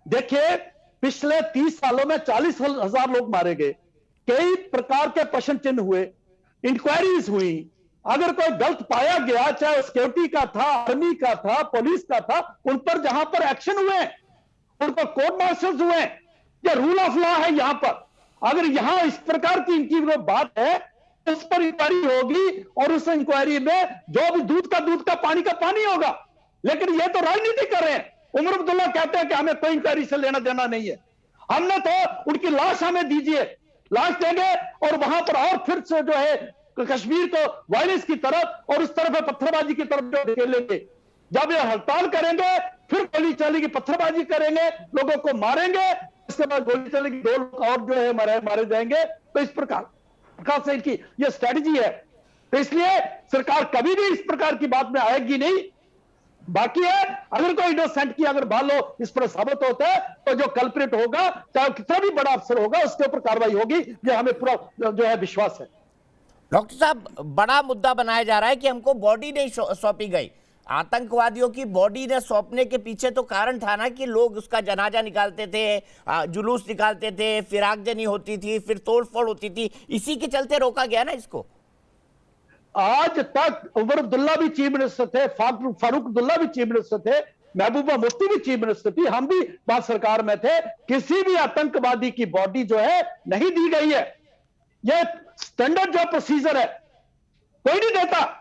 देखिए, पिछले 30 सालों में 40,000 लोग मारे गए, कई प्रकार के प्रश्न चिन्ह हुए, इंक्वायरीज हुई, अगर कोई गलत पाया गया, चाहे सिक्योरिटी का था, आर्मी का था, पुलिस का था, उन पर जहां पर एक्शन हुए, उन पर कोर्ट मार्शल्स हुए, या रूल ऑफ लॉ है यहां पर। अगर यहां इस प्रकार की इनकी बात है, उस पर इंक्वायरी होगी और उस इंक्वायरी में जो भी दूध का पानी का पानी होगा। लेकिन ये तो राजनीति कर रहे हैं। उमर अब्दुल्ला कहते हैं कि हमें कोई इंक्वायरी से लेना देना नहीं है, हमने तो उनकी लाश हमें दीजिए, लाश देंगे और वहां पर और फिर से जो है कश्मीर को वायलेंस की तरफ और उस तरफ पत्थरबाजी की तरफ जो धकेलेंगे। जब ये हड़ताल करेंगे, फिर गोली चलेगी, पत्थरबाजी करेंगे, लोगों को मारेंगे, इसके बाद गोली चलेगी, 2 लोग और जो है मारे जाएंगे। तो इस प्रकार से इनकी ये स्ट्रेटजी है, तो इसलिए सरकार कभी भी इस प्रकार की बात में आएगी नहीं। बाकी है, अगर कोई इनोसेंट की अगर मान लो इस पर साबित होता है, तो जो कल्प्रिट होगा, चाहे कितना भी बड़ा अफसर होगा, उसके ऊपर कार्रवाई होगी, ये हमें पूरा जो है विश्वास है। डॉक्टर साहब, बड़ा मुद्दा बनाया जा रहा है कि हमको बॉडी नहीं सौंपी गई। आतंकवादियों की बॉडी ने सौंपने के पीछे तो कारण था ना कि लोग उसका जनाजा निकालते थे, जुलूस निकालते थे, फिराकजनी होती थी, फिर तोड़फोड़ होती थी, इसी के चलते रोका गया ना इसको। आज तक उमर अब्दुल्ला भी चीफ मिनिस्टर थे, फारूक अब्दुल्ला भी चीफ मिनिस्टर थे, महबूबा मुफ्ती भी चीफ मिनिस्टर थी, हम भी बात सरकार में थे, किसी भी आतंकवादी की बॉडी जो है नहीं दी गई है। ये स्टैंडर्ड जो प्रोसीजर है, कोई नहीं देता।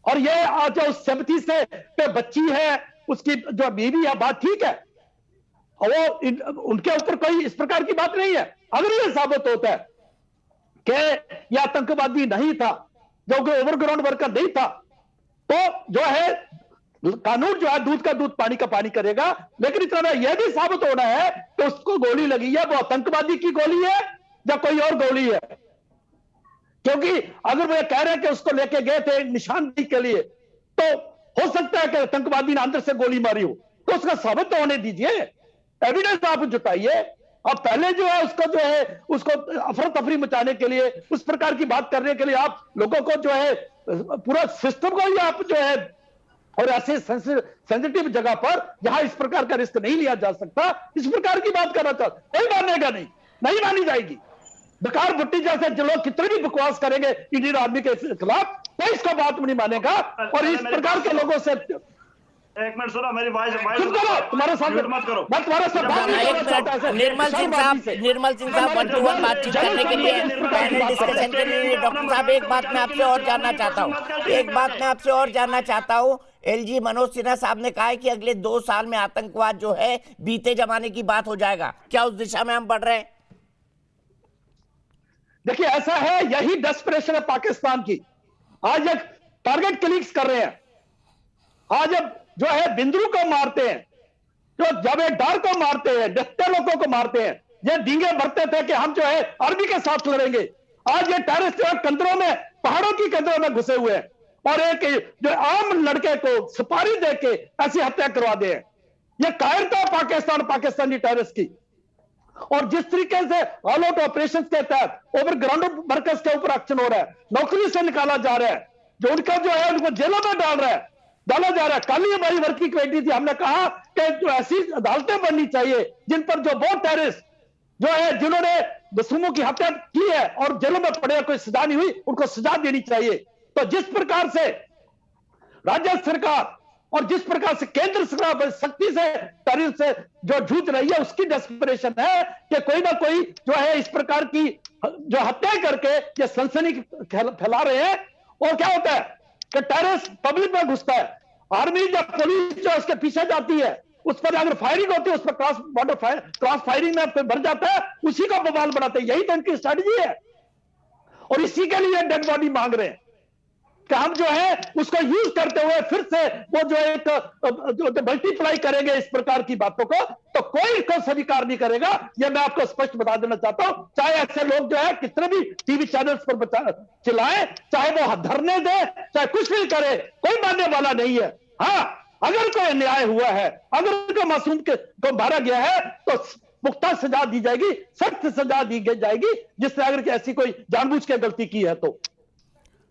और ये आज जो सिंपैथी से पे बच्ची है, उसकी जो बीवी है, बात ठीक है, और वो उनके ऊपर कोई इस प्रकार की बात नहीं है। अगर ये साबित होता है कि यह आतंकवादी नहीं था, जो ओवरग्राउंड वर्कर नहीं था, तो जो है कानून जो है दूध का दूध पानी का पानी करेगा। लेकिन इतना यह भी साबित होना है कि उसको गोली लगी है, वो आतंकवादी की गोली है या कोई और गोली है। क्योंकि अगर वे कह रहे हैं कि उसको लेके गए थे निशानदेही के लिए, तो हो सकता है कि आतंकवादी ने अंदर से गोली मारी हो, तो उसका साबित तो होने दीजिए, एविडेंस आप जुटाइए। अब पहले जो है उसको अफरा तफरी मचाने के लिए, उस प्रकार की बात करने के लिए आप लोगों को जो है पूरा सिस्टम को ही आप जो है, और ऐसे सेंसिटिव जगह पर जहां इस प्रकार का रिस्क नहीं लिया जा सकता, इस प्रकार की बात करना चाहता, कोई मानेगा नहीं मानी जाएगी। बकार भुट्टी जैसे जो लोग कितने भी बकवास करेंगे इंडियन आर्मी के खिलाफ, कोई इसका बात नहीं मानेगा। और इस प्रकार के लोगों से एक मिनट सुनो, मेरी वॉइस तुम्हारे साथ मत करो, मैं तुम्हारे साथ निर्मल सिंह साहब 1-to-1 बातचीत करने के लिए, पैनल डिस्कशन के लिए। डॉक्टर साहब, एक बात मैं आपसे और जानना चाहता हूँ, एलजी मनोज सिन्हा साहब ने कहा है कि अगले 2 साल में आतंकवाद जो है बीते जमाने की बात हो जाएगा, क्या उस दिशा में हम बढ़ रहे हैं? देखिए, ऐसा है, यही डेस्परेशन है पाकिस्तान की। आज एक टारगेट क्लिक्स कर रहे हैं, आज अब जो है बिंदु को मारते हैं, जो जावेदार को मारते हैं, डरते लोगों को मारते हैं। ये डींगे भरते थे कि हम जो है आर्मी के साथ लड़ेंगे, आज ये टेररिस्ट कंदरों में, पहाड़ों की कंदरों में घुसे हुए हैं और एक जो आम लड़के को सुपारी देके ऐसी हत्या करवा दे। ये कायरता पाकिस्तान, पाकिस्तानी टेररिस्ट की। और जिस तरीके से ऑल आउट ऑपरेशन के तहत ओवरग्राउंड वर्कर्स के ऊपर एक्शन हो रहा है, नौकरी से निकाला जा रहा है, जो उनका जो है उनको जेलों में डाला जा रहा है। कल ही हमारी वर्किंग कमेटी थी, हमने कहा कि जो ऐसी अदालतें बननी चाहिए जिन पर जो बहुत टेररिस्ट जो है जिन्होंने मासूमों की हत्या की है और जेलों में पड़े, कोई सजा नहीं हुई, उनको सजा देनी चाहिए। तो जिस प्रकार से राज्य सरकार और जिस प्रकार से केंद्र सरकार सख्ती से टेररिज्म से जो जूझ रही है, उसकी डेस्परेशन है कि कोई ना कोई जो है इस प्रकार की जो हत्याएं करके ये सनसनी फैला रहे हैं। और क्या होता है कि टेररिस्ट पब्लिक में घुसता है, आर्मी या पुलिस जो उसके पीछे जाती है, उस पर अगर फायरिंग होती है, उस पर क्रॉस फायरिंग में भर जाता है, उसी का बवाल बनाते हैं। यही तो इनकी स्ट्रेटजी है और इसी के लिए डेड बॉडी मांग रहे हैं कि हम जो है उसको यूज करते हुए फिर से वो जो एक मल्टीप्लाई करेंगे इस प्रकार की बातों को, तो कोई इसको स्वीकार नहीं करेगा। ये मैं आपको स्पष्ट बता देना चाहता हूं। चाहे ऐसे लोग जो है कितने भी टीवी चैनल्स पर चिल्लाएं, चाहे वो धरने दे, चाहे कुछ भी करे, कोई मानने वाला नहीं है। हाँ, अगर कोई अन्याय हुआ है, अगर कोई मासूम को मारा गया है, तो पुख्ता सजा दी जाएगी, सख्त सजा दी जाएगी, जिसने अगर ऐसी कोई जानबूझ के गलती की है तो।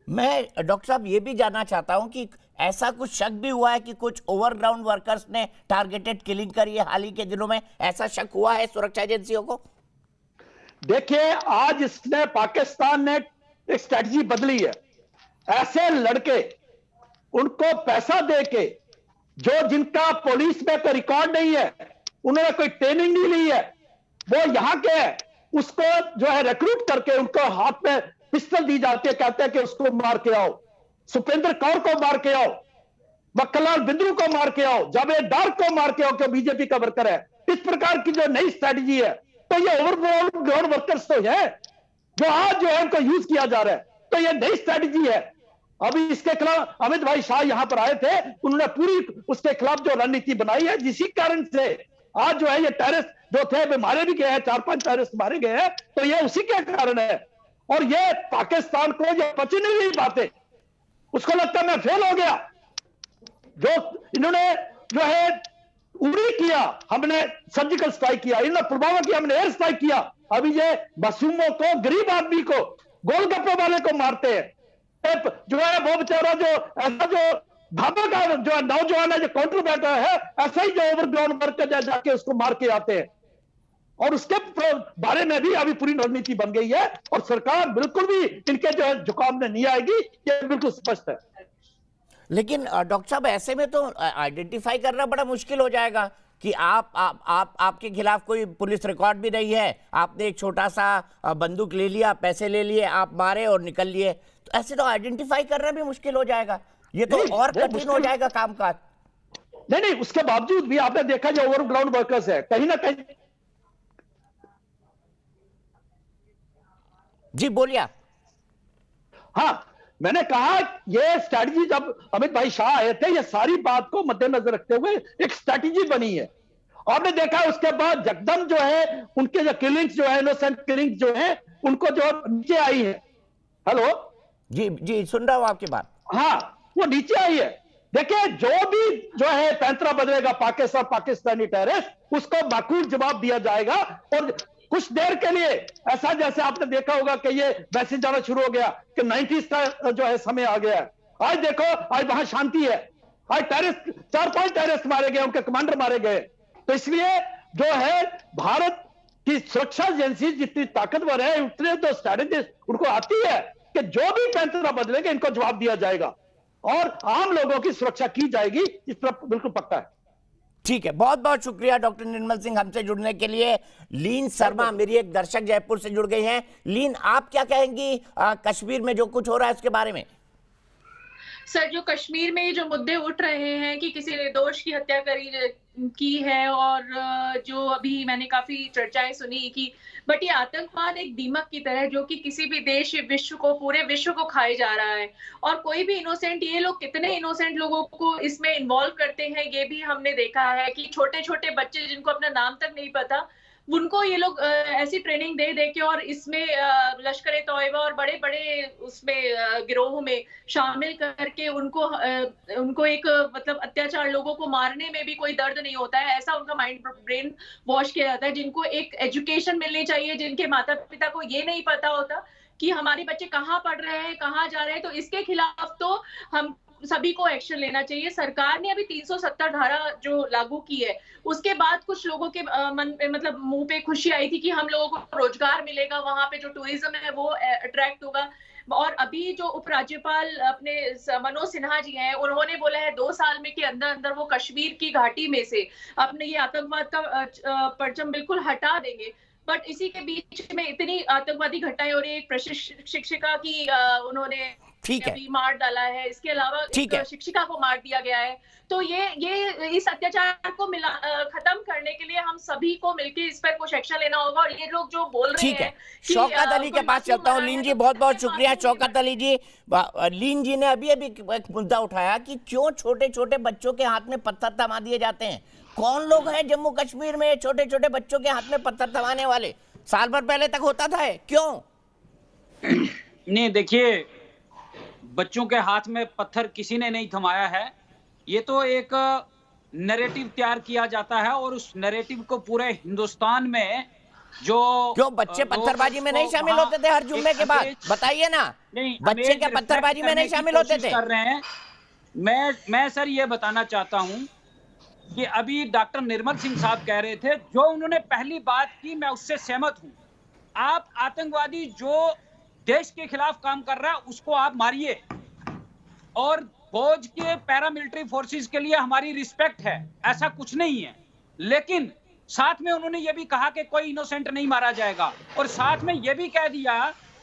मैं डॉक्टर साहब ये भी जानना चाहता हूं कि ऐसा कुछ शक भी हुआ है कि कुछ ओवरग्राउंड वर्कर्स ने टारगेटेड किलिंग करी है हाल ही के दिनों में, ऐसा शक हुआ है सुरक्षा एजेंसियों को? देखिए, आज इसने पाकिस्तान ने एक स्ट्रेटजी बदली है। ऐसे लड़के उनको पैसा देके जो जिनका पुलिस में कोई रिकॉर्ड नहीं है, उन्होंने कोई ट्रेनिंग नहीं ली है, वो यहाँ के है, उसको जो है रिक्रूट करके उनको हाथ में पिस्टल दी जाती है, कहते हैं कि उसको मार के आओ, सुपेंद्र कौर को मार के आओ, मक्खनलाल बिंद्रू को मार के आओ, जावेद डार को मार के आओ, कि बीजेपी का वर्कर है। इस प्रकार की जो नई स्ट्रेटजी है, तो ये ओवरग्राउंड वर्कर्स तो है जो आज जो है उनको यूज किया जा रहा है, तो ये नई स्ट्रेटजी है। अभी इसके खिलाफ अमित भाई शाह यहां पर आए थे, उन्होंने पूरी उसके खिलाफ जो रणनीति बनाई है, जिसी कारण से आज जो है ये टेररिस्ट जो थे मारे भी गए हैं, 4-5 टेररिस्ट मारे गए हैं, तो ये उसी के कारण है। और ये पाकिस्तान को ये पची नहीं रही बातें, उसको लगता है मैं फेल हो गया। जो इन्होंने जो है उड़ी किया, हमने सर्जिकल स्ट्राइक किया, इन्होंने पुलवामा किया, हमने एयर स्ट्राइक किया। अभी ये मासूमों को, गरीब आदमी को, गोलगप्पे वाले को मारते हैं। जो है वो बेचारा जो ऐसा जो भाभा का जो नौजवान है जो काउंटर बैठा है, ऐसा ही जो ओवरग्राउंड वर्कर जाके उसको मार के आते हैं। और उसके बारे में भी अभी पूरी रणनीति बन गई है और सरकार बिल्कुल भी इनके जो है जुकाम में नहीं आएगी, ये बिल्कुल स्पष्ट है। लेकिन डॉक्टर साहब, ऐसे में तो आइडेंटिफाई करना बड़ा मुश्किल हो जाएगा कि आपके खिलाफ कोई पुलिस रिकॉर्ड भी नहीं है, आपने एक छोटा सा बंदूक ले लिया, पैसे ले लिए, आप मारे और निकल लिए, तो ऐसे तो आइडेंटिफाई करना भी मुश्किल हो जाएगा। ये तो और कठिन हो जाएगा कामकाज। नहीं, उसके बावजूद भी आपने देखा जो ओवरग्राउंड वर्कर्स है, कहीं ना कहीं। जी बोलिए। हाँ, मैंने कहा ये स्ट्रैटेजी जब अमित भाई शाह आए थे, ये सारी बात को मद्देनजर रखते हुए एक स्ट्रैटेजी बनी है। आपने देखा उसके बाद जकदम जो है उनके जो किलिंग्स जो है, इनोसेंट किलिंग्स जो है, उनको जो नीचे आई है। हेलो, जी सुन रहा हूं आपकी बात। हाँ, वो नीचे आई है। देखिए, जो भी जो है पैंतरा बदलेगा पाकिस्तानी टेररिस्ट, उसको माकूल जवाब दिया जाएगा। और कुछ देर के लिए ऐसा जैसे आपने देखा होगा कि ये मैसेज जाना शुरू हो गया कि 90s का जो है समय आ गया है। आज देखो, आज वहां शांति है। आज टेररिस्ट 4-5 टेररिस्ट मारे गए, उनके कमांडर मारे गए। तो इसलिए जो है भारत की सुरक्षा एजेंसी जितनी ताकतवर है, उतने तो स्ट्रैटेजी उनको आती है कि जो भी पैंतरा बदलेगा इनको जवाब दिया जाएगा और आम लोगों की सुरक्षा की जाएगी। इस तरफ बिल्कुल पक्का है। ठीक है, बहुत बहुत शुक्रिया डॉक्टर निर्मल सिंह हमसे जुड़ने के लिए। लीन शर्मा मेरी एक दर्शक जयपुर से जुड़ गई हैं। लीन, आप क्या कहेंगी कश्मीर में जो कुछ हो रहा है उसके बारे में? सर, जो कश्मीर में जो मुद्दे उठ रहे हैं कि किसी निर्दोष की हत्या की है, और जो अभी मैंने काफी चर्चाएं सुनी कि बट ये आतंकवाद एक दीमक की तरह जो कि किसी भी देश विश्व को, पूरे विश्व को खाए जा रहा है, और कोई भी इनोसेंट, ये लोग कितने इनोसेंट लोगों को इसमें इन्वॉल्व करते हैं ये भी हमने देखा है कि छोटे छोटे बच्चे जिनको अपना नाम तक नहीं पता, उनको ये लोग ऐसी ट्रेनिंग दे दे के और इसमें लश्कर तौयबा और बड़े बड़े उसमें गिरोह में शामिल करके उनको एक मतलब अत्याचार, लोगों को मारने में भी कोई दर्द नहीं होता है, ऐसा उनका माइंड ब्रेन वॉश किया जाता है। जिनको एक एजुकेशन मिलनी चाहिए, जिनके माता पिता को ये नहीं पता होता कि हमारे बच्चे कहाँ पढ़ रहे हैं, कहाँ जा रहे हैं, तो इसके खिलाफ तो हम सभी को एक्शन लेना चाहिए। सरकार ने अभी 370 धारा जो लागू की है, उसके बाद कुछ लोगों के मन पे मतलब मुंह पे खुशी आई थी कि हम लोगों को रोजगार मिलेगा, वहां पे जो टूरिज्म है वो अट्रैक्ट होगा। और अभी जो उपराज्यपाल अपने मनोज सिन्हा जी हैं, उन्होंने बोला है 2 साल में के अंदर अंदर वो कश्मीर की घाटी में से अपने ये आतंकवाद का परचम बिल्कुल हटा देंगे। बट इसी के बीच में इतनी आतंकवादी घटनाएं हो रही है। एक प्रशिक्षित शिक्षिका की उन्होंने अभी मार डाला है, इसके अलावा एक शिक्षिका को मार दिया गया है। तो ये इस अत्याचार को खत्म करने के लिए हम सभी को मिलकर इस पर कुछ एक्शन लेना होगा। और ये लोग जो बोल रहे हैं कि शौकत अली के पास चलता हूँ। लीन जी, बहुत बहुत शुक्रिया। शौकत अली जी, लीन जी ने अभी एक मुद्दा उठाया कि क्यों छोटे छोटे बच्चों के हाथ में पत्थर थमा दिए जाते हैं। कौन लोग हैं जम्मू कश्मीर में छोटे छोटे बच्चों के हाथ में पत्थर थमाने वाले? साल भर पहले तक होता था, क्यों नहीं? देखिए, बच्चों के हाथ में पत्थर किसी ने नहीं थमाया है। ये तो एक नैरेटिव तैयार किया जाता है और उस नैरेटिव को पूरे हिंदुस्तान में क्यों बच्चे पत्थरबाजी में नहीं शामिल होते थे हर जुम्मे के बाद? बताइए ना, बच्चे क्या पत्थरबाजी में नहीं शामिल होते थे? कर रहे हैं। मैं सर ये बताना चाहता हूं कि अभी डॉक्टर निर्मल सिंह साहब कह रहे थे, जो उन्होंने पहली बात की, मैं उससे सहमत हूं। आप आतंकवादी जो देश के खिलाफ काम कर रहा है उसको आप मारिए, और फौज के पैरामिलिट्री फोर्सेस के लिए हमारी रिस्पेक्ट है, ऐसा कुछ नहीं है। लेकिन साथ में उन्होंने ये भी कहा कि कोई इनोसेंट नहीं मारा जाएगा, और साथ में ये भी कह दिया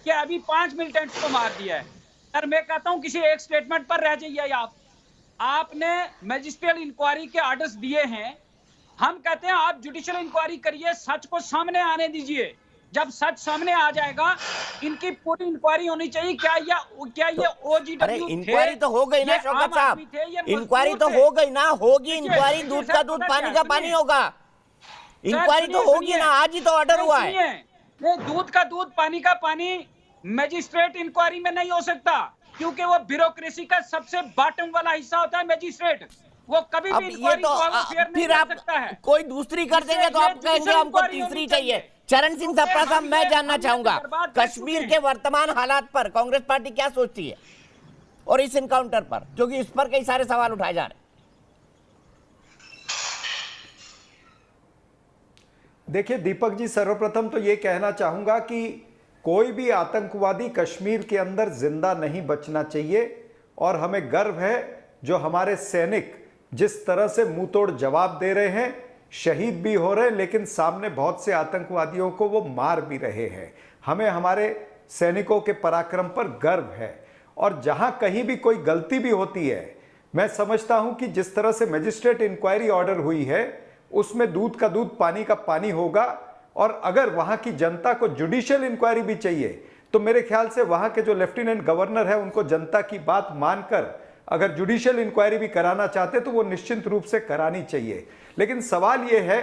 कि अभी 5 मिलिटेंट्स को मार दिया है। सर मैं कहता हूं किसी एक स्टेटमेंट पर रह जाइए। आपने मैजिस्ट्रियल इंक्वायरी के ऑर्डर्स दिए हैं, हम कहते हैं आप जुडिशियल इंक्वायरी करिए, सच को सामने आने दीजिए। जब सच सामने आ जाएगा, इनकी पूरी इंक्वायरी होनी चाहिए। क्या ये OGW इंक्वायरी तो हो गई ना शौकत साहब, इंक्वायरी तो हो गई ना, होगी इंक्वायरी, दूध का दूध पानी का पानी होगा। इंक्वायरी तो होगी ना, आज ही तो ऑर्डर हुआ है। दूध का दूध पानी का पानी मैजिस्ट्रेट इंक्वायरी में नहीं हो सकता, क्योंकि वो ब्यूरोक्रेसी का सबसे बॉटम वाला हिस्सा होता है मैजिस्ट्रेट। वो कभी भी इंक्वायरी को नहीं कर सकता है। कोई दूसरी कर देंगे तो आप कहेंगे हमको तीसरी चाहिए। चरण सिंह सप्रा साहब, मैं जानना चाहूंगा कश्मीर के वर्तमान हालात पर कांग्रेस पार्टी क्या सोचती है, और इस इनकाउंटर पर, क्योंकि इस पर कई सारे सवाल उठाए जा रहे हैं। देखिए दीपक जी, सर्वप्रथम तो ये कहना चाहूंगा कि कोई भी आतंकवादी कश्मीर के अंदर जिंदा नहीं बचना चाहिए, और हमें गर्व है जो हमारे सैनिक जिस तरह से मुंह तोड़ जवाब दे रहे हैं, शहीद भी हो रहे हैं, लेकिन सामने बहुत से आतंकवादियों को वो मार भी रहे हैं। हमें हमारे सैनिकों के पराक्रम पर गर्व है। और जहां कहीं भी कोई गलती भी होती है, मैं समझता हूं कि जिस तरह से मजिस्ट्रेट इंक्वायरी ऑर्डर हुई है उसमें दूध का दूध पानी का पानी होगा। और अगर वहां की जनता को जुडिशियल इंक्वायरी भी चाहिए तो मेरे ख्याल से वहां के जो लेफ्टिनेंट गवर्नर है उनको जनता की बात मानकर अगर जुडिशियल इंक्वायरी भी कराना चाहते तो वो निश्चित रूप से करानी चाहिए। लेकिन सवाल ये है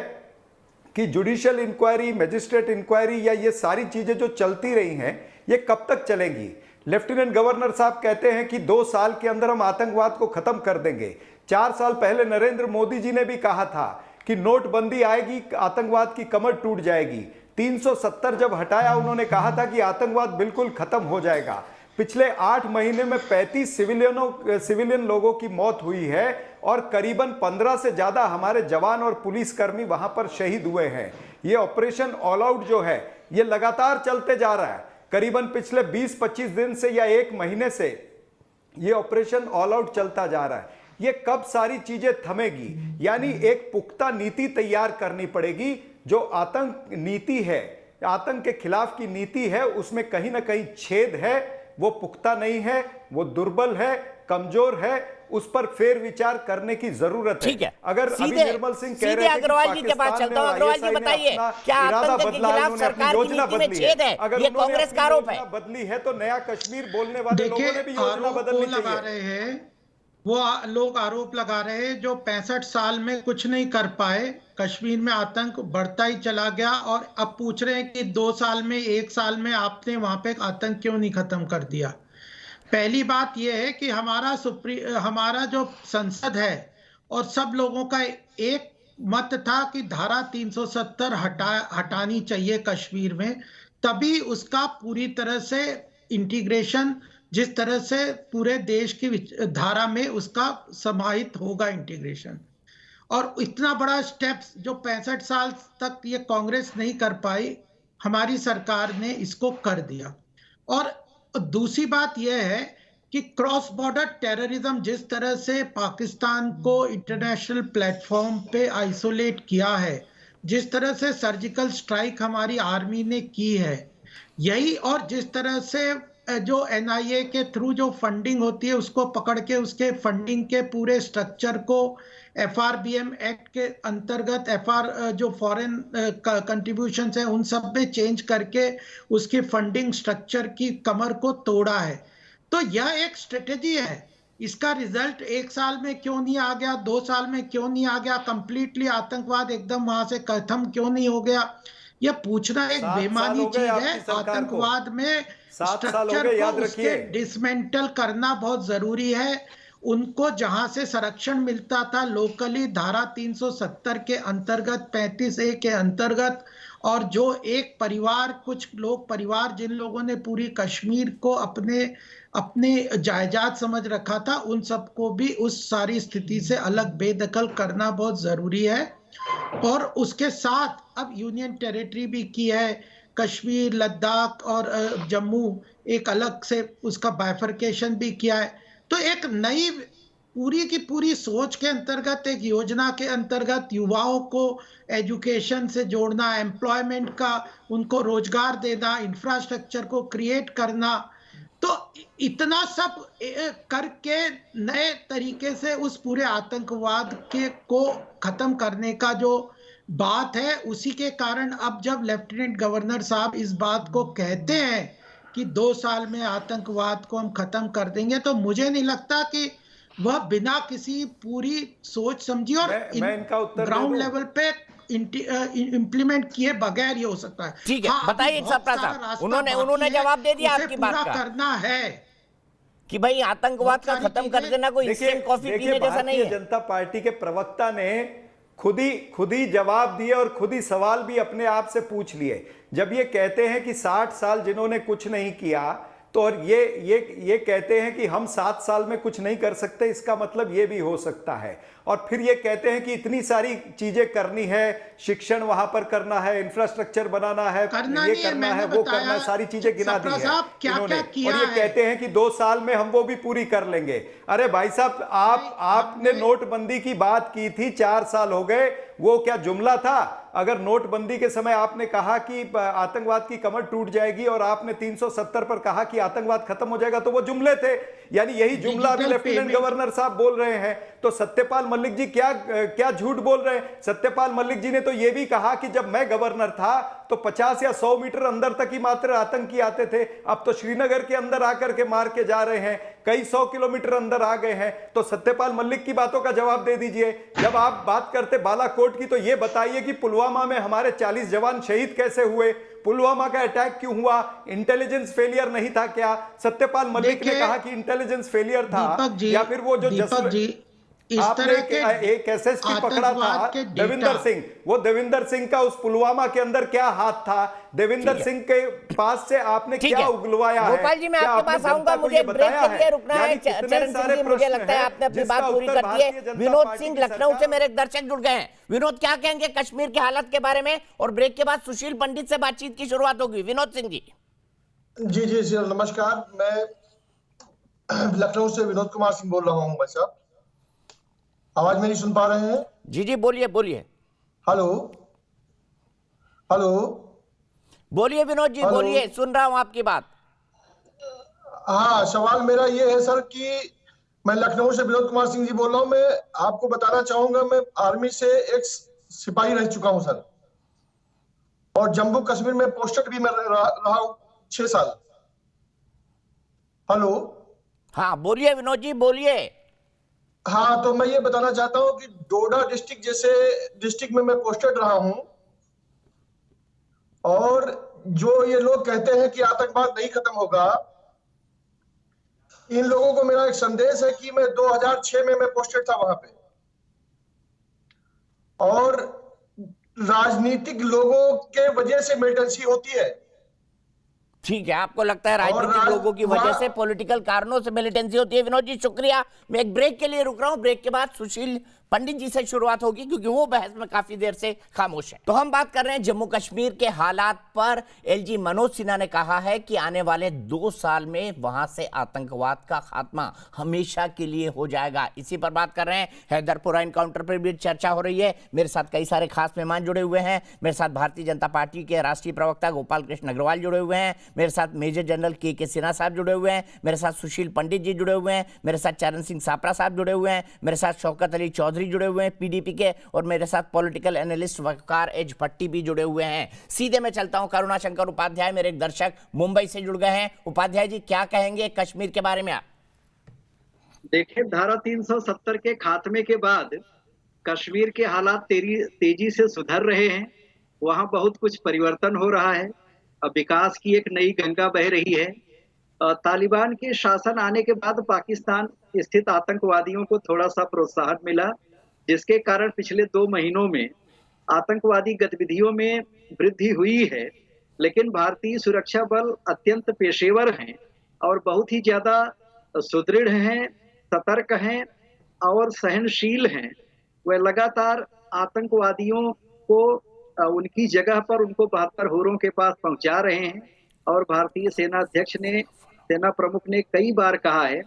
कि जुडिशियल इंक्वायरी, मजिस्ट्रेट इंक्वायरी या ये सारी चीजें जो चलती रही हैं ये कब तक चलेंगी? लेफ्टिनेंट गवर्नर साहब कहते हैं कि 2 साल के अंदर हम आतंकवाद को खत्म कर देंगे। 4 साल पहले नरेंद्र मोदी जी ने भी कहा था कि नोटबंदी आएगी, आतंकवाद की कमर टूट जाएगी। 370 जब हटाया उन्होंने कहा था कि आतंकवाद बिल्कुल खत्म हो जाएगा। पिछले 8 महीने में 35 सिविलियन लोगों की मौत हुई है और करीबन 15 से ज्यादा हमारे जवान और पुलिसकर्मी वहां पर शहीद हुए हैं। ये ऑपरेशन ऑल आउट जो है ये लगातार चलते जा रहा है। करीबन पिछले 20-25 दिन से या 1 महीने से ये ऑपरेशन ऑल आउट चलता जा रहा है। ये कब सारी चीजें थमेगी? यानी एक पुख्ता नीति तैयार करनी पड़ेगी। जो आतंक नीति है, आतंक के खिलाफ की नीति है, उसमें कहीं ना कहीं छेद है, वो पुख्ता नहीं है, वो दुर्बल है, कमजोर है, उस पर फेर विचार करने की जरूरत है। अगर अभी निर्मल सिंह कह रहे हैं कि अग्रवाल जी के पास चलता हूं। अग्रवाल जी बताइए, क्या आतंक के खिलाफ सरकार की नीति में छेद है? ये कांग्रेस का आरोप है। बदली है तो नया कश्मीर बोलने वाले लोगों ने भी योजना बदलनी चाहिए। वो लोग आरोप लगा रहे हैं जो 65 साल में कुछ नहीं कर पाए, कश्मीर में आतंक बढ़ता ही चला गया, और अब पूछ रहे हैं कि 2 साल में, 1 साल में आपने वहां पे आतंक क्यों नहीं खत्म कर दिया। पहली बात यह है कि हमारा जो संसद है और सब लोगों का एक मत था कि धारा 370 हटानी चाहिए कश्मीर में, तभी उसका पूरी तरह से इंटीग्रेशन, जिस तरह से पूरे देश की धारा में उसका समाहित होगा इंटीग्रेशन। और इतना बड़ा स्टेप्स जो 65 साल तक ये कांग्रेस नहीं कर पाई, हमारी सरकार ने इसको कर दिया। और दूसरी बात यह है कि क्रॉस बॉर्डर टेररिज्म जिस तरह से पाकिस्तान को इंटरनेशनल प्लेटफॉर्म पे आइसोलेट किया है, जिस तरह से सर्जिकल स्ट्राइक हमारी आर्मी ने की है, यही और जिस तरह से जो NIA के थ्रू जो फंडिंग होती है उसको पकड़ के उसके फंडिंग के पूरे स्ट्रक्चर को FRBM एक्ट के अंतर्गत जो फॉरेन कंट्रीब्यूशंस है उन सब में चेंज करके उसकी फंडिंग स्ट्रक्चर की कमर को तोड़ा है। तो यह एक स्ट्रेटेजी है। इसका रिजल्ट 1 साल में क्यों नहीं आ गया, 2 साल में क्यों नहीं आ गया, कंप्लीटली आतंकवाद एकदम वहां से खत्म क्यों नहीं हो गया, यह पूछना एक बेमानी चीज है। आतंकवाद में स्ट्रक्चर को उसके डिसमेंटल करना बहुत जरूरी है। उनको जहां से संरक्षण मिलता था लोकली धारा 370 के अंतर्गत 35A के अंतर्गत, और जो एक परिवार, कुछ लोग परिवार जिन लोगों ने पूरी कश्मीर को अपने जायदाद समझ रखा था, उन सबको भी उस सारी स्थिति से अलग बेदखल करना बहुत जरूरी है। और उसके साथ अब यूनियन टेरिटरी भी की है, कश्मीर, लद्दाख और जम्मू एक अलग से उसका बाइफरकेशन भी किया है। तो एक नई पूरी की पूरी सोच के अंतर्गत, एक योजना के अंतर्गत युवाओं को एजुकेशन से जोड़ना, एम्प्लॉयमेंट का उनको रोजगार देना, इंफ्रास्ट्रक्चर को क्रिएट करना, तो इतना सब करके नए तरीके से उस पूरे आतंकवाद को खत्म करने का जो बात है, उसी के कारण अब जब लेफ्टिनेंट गवर्नर साहब इस बात को कहते हैं कि 2 साल में आतंकवाद को हम खत्म कर देंगे, तो मुझे नहीं लगता कि वह बिना किसी पूरी सोच समझी और ग्राउंड लेवल पे इम्प्लीमेंट किए बगैर ये हो सकता है। ठीक है, बताइए साहब, उन्होंने जवाब दे दिया आपकी बात का, करना है कि भाई आतंकवाद का खत्म कर देना कोई इंस्टेंट कॉफी पीने जैसा नहीं है। जनता पार्टी के प्रवक्ता ने खुद ही जवाब दिए और खुद ही सवाल भी अपने आप से पूछ लिए। जब ये कहते हैं कि 60 साल जिन्होंने कुछ नहीं किया, तो और ये कहते हैं कि हम 7 साल में कुछ नहीं कर सकते, इसका मतलब ये भी हो सकता है। और फिर ये कहते हैं कि इतनी सारी चीजें करनी है, शिक्षण वहां पर करना है, इंफ्रास्ट्रक्चर बनाना है, ये करना है, वो करना है, सारी चीजें गिना दी है इन्होंने। और ये कहते हैं कि 2 साल में हम वो भी पूरी कर लेंगे। अरे भाई साहब, आपने नोटबंदी की बात की थी, 4 साल हो गए, वो क्या जुमला था? अगर नोटबंदी के समय आपने कहा कि आतंकवाद की कमर टूट जाएगी और आपने 370 पर कहा कि आतंकवाद खत्म हो जाएगा, तो वो जुमले थे। यानी यही जुमला अभी लेफ्टिनेंट गवर्नर साहब बोल रहे हैं। तो सत्यपाल मलिक जी क्या झूठ बोल रहे हैं? सत्यपाल मलिक जी ने तो ये भी कहा कि जब मैं गवर्नर था तो 50 या 100 मीटर अंदर तक ही मात्र आतंकी आते थे, अब तो श्रीनगर के अंदर आकर के मार के जा रहे हैं, कई 100 किलोमीटर अंदर आ गए हैं। तो सत्यपाल मलिक की बातों का जवाब दे दीजिए। जब आप बात करते बालाकोट की, तो ये बताइए कि पुलवामा में हमारे 40 जवान शहीद कैसे हुए? पुलवामा का अटैक क्यों हुआ? इंटेलिजेंस फेलियर नहीं था क्या? सत्यपाल मलिक ने कहा कि इंटेलिजेंस फेलियर था, या फिर वो जो आपने एक SSP पकड़ा था देविंदर सिंह, वो देविंदर सिंह का उस पुलवामा के अंदर क्या हाथ था? देविंदर सिंह के पास से आपने क्या उगलवाया है? गोपाल जी, मैं आपके पास आऊंगा, मुझे ब्रेक के लिए रुकना है। चरण सिंह जी, मुझे लगता है आपने अपनी बात पूरी कर दी है। विनोद सिंह लखनऊ से मेरे दर्शक जुड़ गए हैं। विनोद, क्या कहेंगे कश्मीर की हालत के बारे में? और ब्रेक के बाद सुशील पंडित से बातचीत की शुरुआत होगी। विनोद सिंह जी। जी नमस्कार, मैं लखनऊ से विनोद कुमार सिंह बोल रहा हूँ। भाई साहब, आवाज मेरी सुन पा रहे हैं? जी बोलिए। हेलो, बोलिए विनोद जी, बोलिए, सुन रहा हूं आपकी बात। हाँ, सवाल मेरा ये है सर कि मैं लखनऊ से विनोद कुमार सिंह जी बोल रहा हूँ। मैं आपको बताना चाहूंगा, मैं आर्मी से एक सिपाही रह चुका हूं सर, और जम्मू कश्मीर में पोस्टेड भी मैं रहा हूं 6 साल। हेलो, हाँ बोलिए विनोद जी, बोलिए। हाँ, तो मैं ये बताना चाहता हूँ कि डोडा डिस्ट्रिक्ट जैसे डिस्ट्रिक्ट में मैं पोस्टेड रहा हूं, और जो ये लोग कहते हैं कि आतंकवाद नहीं खत्म होगा, इन लोगों को मेरा एक संदेश है कि मैं 2006 में मैं पोस्टेड था वहां पे, और राजनीतिक लोगों के वजह से मिलिटेंसी होती है। ठीक है, आपको लगता है राजनीतिक लोगों की वजह से, पॉलिटिकल कारणों से मिलिटेंसी होती है। विनोद जी शुक्रिया। मैं एक ब्रेक के लिए रुक रहा हूं, ब्रेक के बाद सुशील पंडित जी से शुरुआत होगी क्योंकि वो बहस में काफी देर से खामोश है। तो हम बात कर रहे हैं जम्मू कश्मीर के हालात पर। एलजी मनोज सिन्हा ने कहा है कि आने वाले 2 साल में वहां से आतंकवाद का खात्मा हमेशा के लिए हो जाएगा। इसी पर बात कर रहे हैं। हैदरपुरा एनकाउंटर पर भी चर्चा हो रही है। मेरे साथ कई सारे खास मेहमान जुड़े हुए हैं। मेरे साथ भारतीय जनता पार्टी के राष्ट्रीय प्रवक्ता गोपाल कृष्ण अग्रवाल जुड़े हुए हैं। मेरे साथ मेजर जनरल के सिन्हा साहब जुड़े हुए हैं। मेरे साथ सुशील पंडित जी जुड़े हुए हैं। मेरे साथ चरण सिंह सापरा साहब जुड़े हुए हैं। मेरे साथ शौकत अली चौधरी जुड़े हुए हैं पीडीपी के, और मेरे साथ पॉलिटिकल एनालिस्ट वकार एज भट्टी भी जुड़े हुए हैं। सीधे मैं चलता हूं। करुणा शंकर उपाध्याय मेरे एक दर्शक मुंबई से जुड़ गए हैं। उपाध्याय जी, क्या कहेंगे कश्मीर के बारे में आप? देखिए, धारा 370 के खात्मे के बाद कश्मीर के हालात तेजी से सुधर रहे हैं। वहां बहुत कुछ परिवर्तन हो रहा है। अब विकास की एक नई गंगा बह रही है। तालिबान के शासन आने के बाद पाकिस्तान स्थित आतंकवादियों को थोड़ा सा प्रोत्साहन मिला, जिसके कारण पिछले 2 महीनों में आतंकवादी गतिविधियों में वृद्धि हुई है। लेकिन भारतीय सुरक्षा बल अत्यंत पेशेवर हैं और बहुत ही ज्यादा सुदृढ़ हैं, सतर्क हैं और सहनशील हैं। वे लगातार आतंकवादियों को उनकी जगह पर उनको 72 होरों के पास पहुंचा रहे हैं। और भारतीय सेना प्रमुख ने कई बार कहा है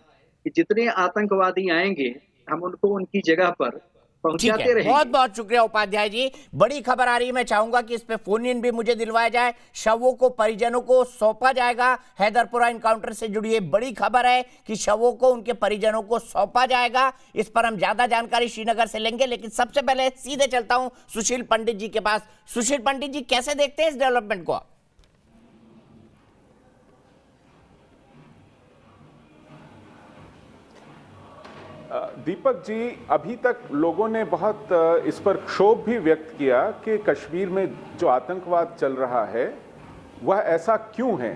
कि जितने आतंकवादी आएंगे हम उनको उनकी जगह पर पहुंचाते रहेंगे। बहुत बहुत शुक्रिया उपाध्याय जी। बड़ी खबर आ रही है, मैं चाहूंगा कि इस पे फोन इन भी मुझे दिलवाया जाए। शवों को परिजनों को सौंपा जाएगा। हैदरपुरा एनकाउंटर से जुड़ी ये बड़ी खबर है कि शवों को उनके परिजनों को सौंपा जाएगा। इस पर हम ज्यादा जानकारी श्रीनगर से लेंगे, लेकिन सबसे पहले सीधे चलता हूं सुशील पंडित जी के पास। सुशील पंडित जी, कैसे देखते हैं इस डेवलपमेंट को? दीपक जी, अभी तक लोगों ने बहुत इस पर क्षोभ भी व्यक्त किया कि कश्मीर में जो आतंकवाद चल रहा है वह ऐसा क्यों है।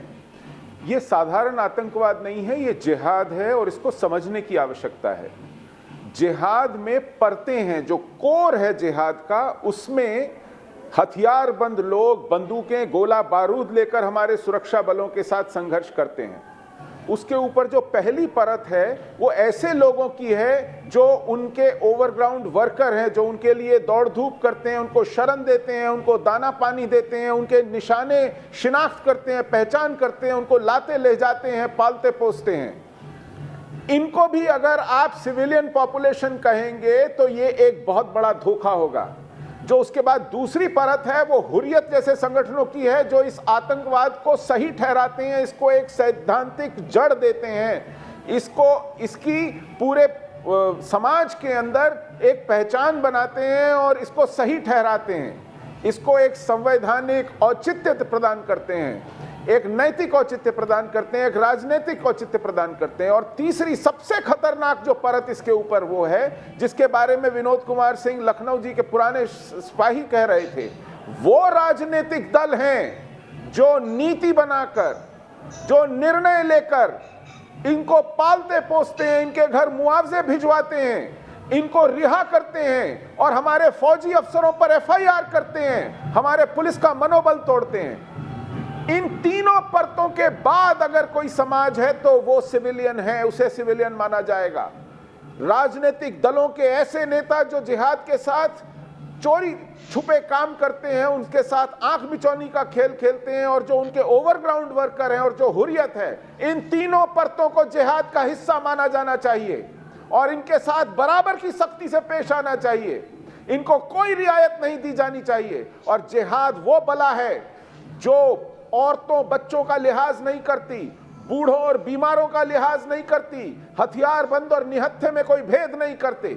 ये साधारण आतंकवाद नहीं है, ये जिहाद है और इसको समझने की आवश्यकता है। जिहाद में परतें हैं, जो कोर है जिहाद का, उसमें हथियारबंद लोग बंदूकें गोला बारूद लेकर हमारे सुरक्षा बलों के साथ संघर्ष करते हैं। उसके ऊपर जो पहली परत है वो ऐसे लोगों की है जो उनके ओवरग्राउंड वर्कर हैं, जो उनके लिए दौड़ धूप करते हैं, उनको शरण देते हैं, उनको दाना पानी देते हैं, उनके निशाने शिनाख्त करते हैं, पहचान करते हैं, उनको लाते ले जाते हैं, पालते पोसते हैं। इनको भी अगर आप सिविलियन पॉपुलेशन कहेंगे तो ये एक बहुत बड़ा धोखा होगा। जो उसके बाद दूसरी परत है वो हुर्रियत जैसे संगठनों की है, जो इस आतंकवाद को सही ठहराते हैं, इसको एक सैद्धांतिक जड़ देते हैं, इसकी पूरे समाज के अंदर एक पहचान बनाते हैं और इसको सही ठहराते हैं, इसको एक संवैधानिक औचित्य प्रदान करते हैं, एक नैतिक औचित्य प्रदान करते हैं, एक राजनीतिक औचित्य प्रदान करते हैं। और तीसरी सबसे खतरनाक जो परत इसके ऊपर वो है, जिसके बारे में विनोद कुमार सिंह लखनऊ जी के पुराने सिपाही कह रहे थे, वो राजनीतिक दल हैं जो नीति बनाकर, जो निर्णय लेकर इनको पालते पोसते हैं, इनके घर मुआवजे भिजवाते हैं, इनको रिहा करते हैं और हमारे फौजी अफसरों पर FIR करते हैं, हमारे पुलिस का मनोबल तोड़ते हैं। इन तीनों परतों के बाद अगर कोई समाज है तो वो सिविलियन है, उसे सिविलियन माना जाएगा। राजनीतिक दलों के ऐसे नेता जो जिहाद के साथ चोरी छुपे काम करते हैं, उनके साथ आंख बिचौनी का खेल खेलते हैं, और जो उनके ओवरग्राउंड वर्कर हैं और जो हुर्रियत है, इन तीनों परतों को जिहाद का हिस्सा माना जाना चाहिए और इनके साथ बराबर की सख्ती से पेश आना चाहिए। इनको कोई रियायत नहीं दी जानी चाहिए। और जिहाद वो बला है जो औरतों बच्चों का लिहाज नहीं करती, बूढ़ों और बीमारों का लिहाज नहीं करती, हथियारबंद और निहत्थे में कोई भेद नहीं करते।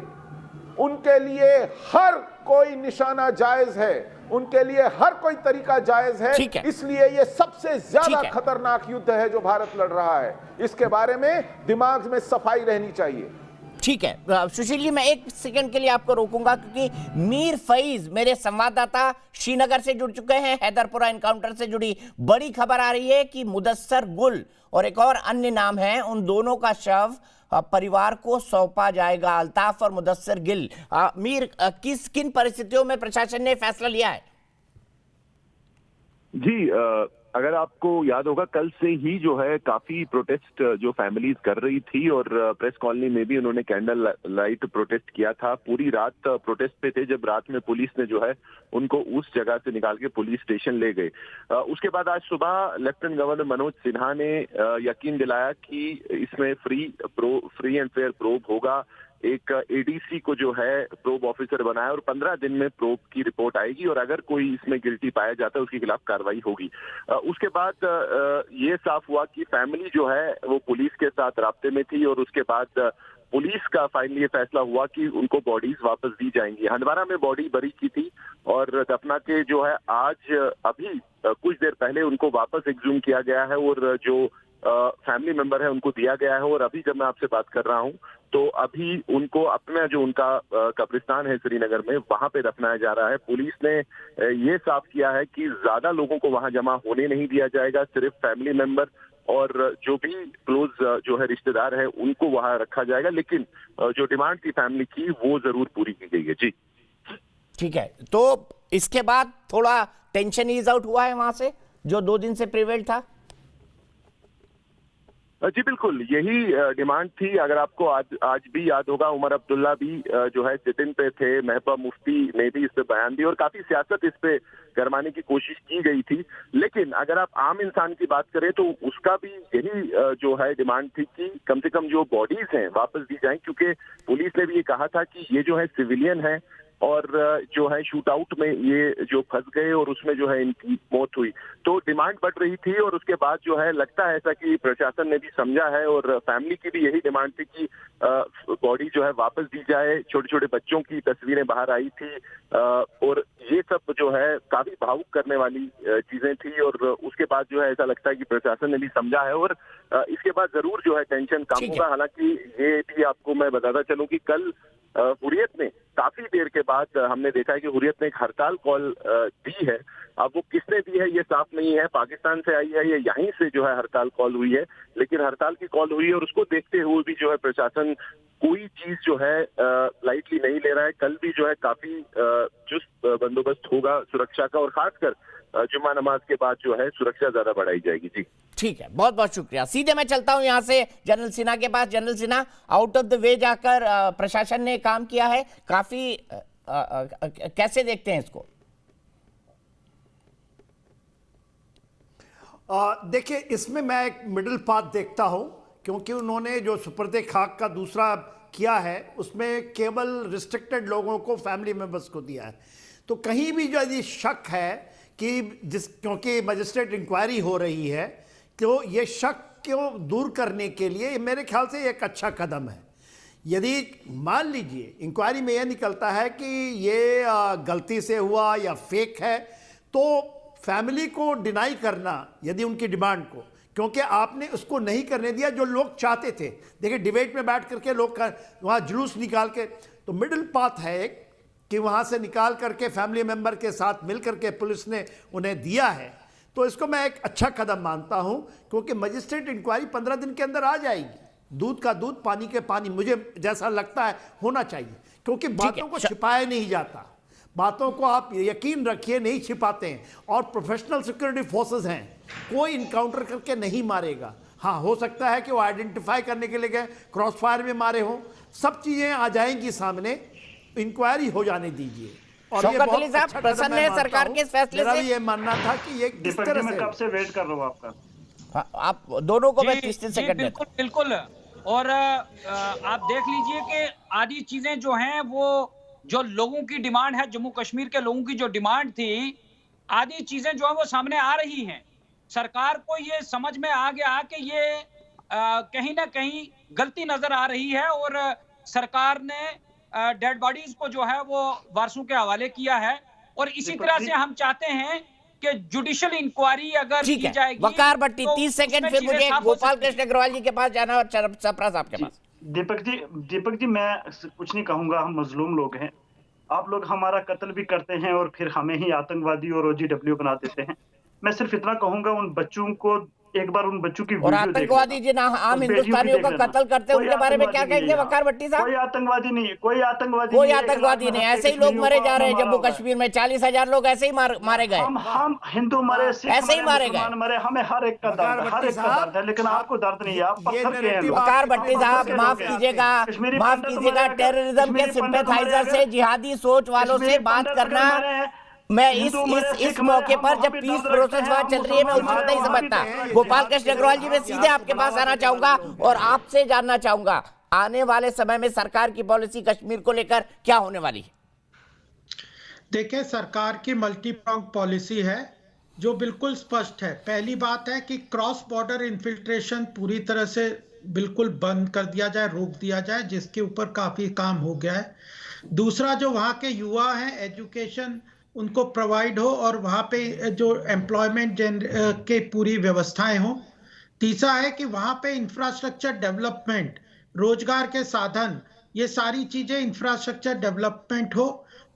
उनके लिए हर कोई निशाना जायज है, उनके लिए हर कोई तरीका जायज है। इसलिए ये सबसे ज्यादा खतरनाक युद्ध है जो भारत लड़ रहा है। इसके बारे में दिमाग में सफाई रहनी चाहिए। ठीक है सुशील जी, मैं 1 सेकंड के लिए आपको रोकूंगा क्योंकि मीर फैज मेरे संवाददाता श्रीनगर से जुड़ चुके हैं। हैदरपुरा एनकाउंटर से जुड़ी बड़ी खबर आ रही है कि मुदस्सर गुल और एक और अन्य नाम है, उन दोनों का शव परिवार को सौंपा जाएगा। अल्ताफ और मुदस्सर गिल। मीर, किन परिस्थितियों में प्रशासन ने फैसला लिया है? जी, अगर आपको याद होगा कल से ही जो है काफी प्रोटेस्ट जो फैमिलीज कर रही थी और प्रेस कॉलोनी में भी उन्होंने कैंडल लाइट प्रोटेस्ट किया था। पूरी रात प्रोटेस्ट पे थे, जब रात में पुलिस ने जो है उनको उस जगह से निकाल के पुलिस स्टेशन ले गए। उसके बाद आज सुबह लेफ्टिनेंट गवर्नर मनोज सिन्हा ने यकीन दिलाया कि इसमें फ्री एंड फेयर प्रोब होगा। एक एडीसी को जो है प्रोब ऑफिसर बनाया और 15 दिन में प्रोब की रिपोर्ट आएगी और अगर कोई इसमें गिल्टी पाया जाता है उसके खिलाफ कार्रवाई होगी। उसके बाद ये साफ हुआ कि फैमिली जो है वो पुलिस के साथ राब्ते में थी और उसके बाद पुलिस का फाइनली ये फैसला हुआ कि उनको बॉडीज वापस दी जाएंगी। हंदवाड़ा में बॉडी बरी की थी और दफना के जो है आज अभी कुछ देर पहले उनको वापस एक्सह्यूम किया गया है और जो फैमिली मेंबर है उनको दिया गया है। और अभी जब मैं आपसे बात कर रहा हूं तो अभी उनको अपना जो उनका कब्रिस्तान है श्रीनगर में वहां पे दफनाया जा रहा है। पुलिस ने ये साफ किया है कि ज्यादा लोगों को वहां जमा होने नहीं दिया जाएगा, सिर्फ फैमिली मेंबर और जो भी क्लोज जो है रिश्तेदार है उनको वहां रखा जाएगा। लेकिन जो डिमांड थी फैमिली की वो जरूर पूरी की गई है। जी ठीक है, तो इसके बाद थोड़ा टेंशन ईज आउट हुआ है वहां से जो 2 दिन से प्रिवेल था? जी बिल्कुल, यही डिमांड थी। अगर आपको आज भी याद होगा उमर अब्दुल्ला भी जो है सिट इन पे थे, महबूबा मुफ्ती ने भी इस पे बयान दिया और काफी सियासत इस पे गरमाने की कोशिश की गई थी। लेकिन अगर आप आम इंसान की बात करें तो उसका भी यही जो है डिमांड थी कि कम से कम जो बॉडीज हैं वापस दी जाएं, क्योंकि पुलिस ने भी ये कहा था कि ये जो है सिविलियन है और जो है शूट आउट में ये जो फंस गए और उसमें जो है इनकी मौत हुई। तो डिमांड बढ़ रही थी और उसके बाद जो है लगता है ऐसा कि प्रशासन ने भी समझा है और फैमिली की भी यही डिमांड थी कि बॉडी जो है वापस दी जाए। छोटे छोटे बच्चों की तस्वीरें बाहर आई थी और ये सब जो है काफी भावुक करने वाली चीजें थी और उसके बाद जो है ऐसा लगता है कि प्रशासन ने भी समझा है और इसके बाद जरूर जो है टेंशन कम होगा। हालांकि ये भी आपको मैं बताता चलूं कि कल हुर्रियत ने काफी देर के बाद हमने देखा है कि हुर्रियत ने एक हड़ताल कॉल दी है। अब वो किसने दी है ये साफ नहीं है, पाकिस्तान से आई है या यहीं से जो है हड़ताल कॉल हुई है, लेकिन हड़ताल की कॉल हुई है और उसको देखते हुए भी जो है प्रशासन कोई चीज जो है लाइटली नहीं ले रहा है। कल भी जो है काफी चुस्त बंदोबस्त होगा सुरक्षा का और खासकर जुम्मा नमाज के बाद जो है सुरक्षा ज्यादा बढ़ाई जाएगी। जी ठीक है, बहुत बहुत शुक्रिया। सीधे मैं चलता हूं यहां से जनरल सिन्हा के पास। General Sinha, out of the way जाकर प्रशासन ने काम किया है काफी, कैसे देखते हैं इसको? देखिए, इसमें मैं एक मिडिल पाथ देखता हूं क्योंकि उन्होंने जो सुपर्दे खाक का दूसरा किया है उसमें केवल रिस्ट्रिक्टेड लोगों को, फैमिली मेंबर्स को दिया है। तो कहीं भी जो यदि शक है कि क्योंकि मजिस्ट्रेट इंक्वायरी हो रही है तो ये शक को दूर करने के लिए मेरे ख्याल से एक अच्छा कदम है। यदि मान लीजिए इंक्वायरी में यह निकलता है कि ये गलती से हुआ या फेक है तो फैमिली को डिनाई करना, यदि उनकी डिमांड को, क्योंकि आपने उसको नहीं करने दिया जो लोग चाहते थे। देखिए, डिबेट में बैठ करके लोग वहाँ जुलूस निकाल के, तो मिडिल पाथ है एक कि वहाँ से निकाल करके फैमिली मेंबर के साथ मिल करके पुलिस ने उन्हें दिया है। तो इसको मैं एक अच्छा कदम मानता हूँ क्योंकि मजिस्ट्रेट इंक्वायरी 15 दिन के अंदर आ जाएगी। दूध का दूध, पानी के पानी, मुझे जैसा लगता है होना चाहिए, क्योंकि बातों को छिपाया नहीं जाता। बातों को आप यकीन रखिए नहीं छिपाते हैं और प्रोफेशनल सिक्योरिटी फोर्सेस हैं, कोई इनकाउंटर करके नहीं मारेगा। हाँ, हो सकता है कि वो आइडेंटिफाई करने के लिए गए, क्रॉस फायर में मारे हों, सब चीजें आ जाएंगी सामने। इंक्वायरी हो जाने दीजिए। और ये बहुत अच्छा प्रसन्न है सरकार के इस फैसले से? ये मानना था कि ये किस तरह से, कब से वेट कर रहा हूँ आपका। आप दोनों को मैं 30 सेकंड बिल्कुल बिल्कुल। और आप देख लीजिए कि आधी चीजें जो हैं वो जो लोगों की डिमांड है, जम्मू कश्मीर के लोगों की जो डिमांड थी, आधी चीजें जो है वो सामने आ रही हैं। सरकार को ये समझ में आ गया कि ये कहीं ना कहीं गलती नजर आ रही है और सरकार ने डेड बॉडीज को जो है वो वारसों के हवाले किया है। और इसी तरह से हम चाहते हैं कि जुडिशियल इंक्वायरी अगर की जाएगी। वकार भट्टी, 30 सेकंड, फिर मुझे गोपाल कृष्ण अग्रवाल जी के पास जाना और चपरा साहब के पास। दीपक जी मैं कुछ नहीं कहूंगा, हम मजलूम लोग हैं। आप लोग हमारा कत्ल भी करते हैं और फिर हमें ही आतंकवादी और OGW बना देते हैं। मैं सिर्फ इतना कहूंगा, उन बच्चों को एक बार उन बच्चों की और वीडियो देख आतंकवादी लेना। जिन आम उस वीडियो भी हिंदुस्तानियों देख का लेना। कत्ल करते हैं कोई उनके बारे में क्या आतंकवादी नहीं कहेंगे है। वकार भट्टी साहब? कोई आतंकवादी नहीं है, कोई आतंकवादी कोई नहीं है। आतंकवादी नहीं, ऐसे ही लोग मरे जा रहे हैं। जम्मू कश्मीर में 40,000 लोग ऐसे ही मारे गए। हम हिंदू मरे, सिख ऐसे ही मारे मुसलमान गए। मरे, हमें हर एक का दर्द, हर एक का दर्द है, लेकिन आपको दर्द नहीं है। आप पत्थर के हैं लोग। वकार भट्टी आप साहब पत्थर के माफ लोग हैं। कीजिएगा, कश्मीरी माफ पंडित कीजिएगा, मरे, टेररिज्म के कश्मीरी पंडित सिंपैथाइजर मरे, से, जिहादी सोच वालों से कश्मीरी बात पंडित करना, मरे हैं, मैं हिंदू मरे, इस सिख मौके मरे, पर हम जब भी पीस दर्द प्रोसेस रखते हैं, वहां चल रही है मैं मुसलमान उसे नहीं मरे, हम भी समझता। दर्द रखते गोपाल हैं। कृष्ण अग्रवाल जी, मैं सीधे आपके पास आना चाहूंगा और आपसे जानना चाहूंगा आने वाले समय में सरकार की पॉलिसी कश्मीर को लेकर क्या होने वाली है? देखिए, सरकार की मल्टी प्रॉन्ग पॉलिसी है जो बिल्कुल स्पष्ट है। पहली बात है कि क्रॉस बॉर्डर इन्फिल्ट्रेशन पूरी तरह से बिल्कुल बंद कर दिया जाए, रोक दिया जाए, जिसके ऊपर काफी काम हो गया है। दूसरा, जो वहाँ के युवा हैं, एजुकेशन उनको प्रोवाइड हो और वहाँ पे जो एम्प्लॉयमेंट के पूरी व्यवस्थाएं हो। तीसरा है कि वहाँ पे इंफ्रास्ट्रक्चर डेवलपमेंट, रोजगार के साधन, ये सारी चीजें इंफ्रास्ट्रक्चर डेवलपमेंट हो।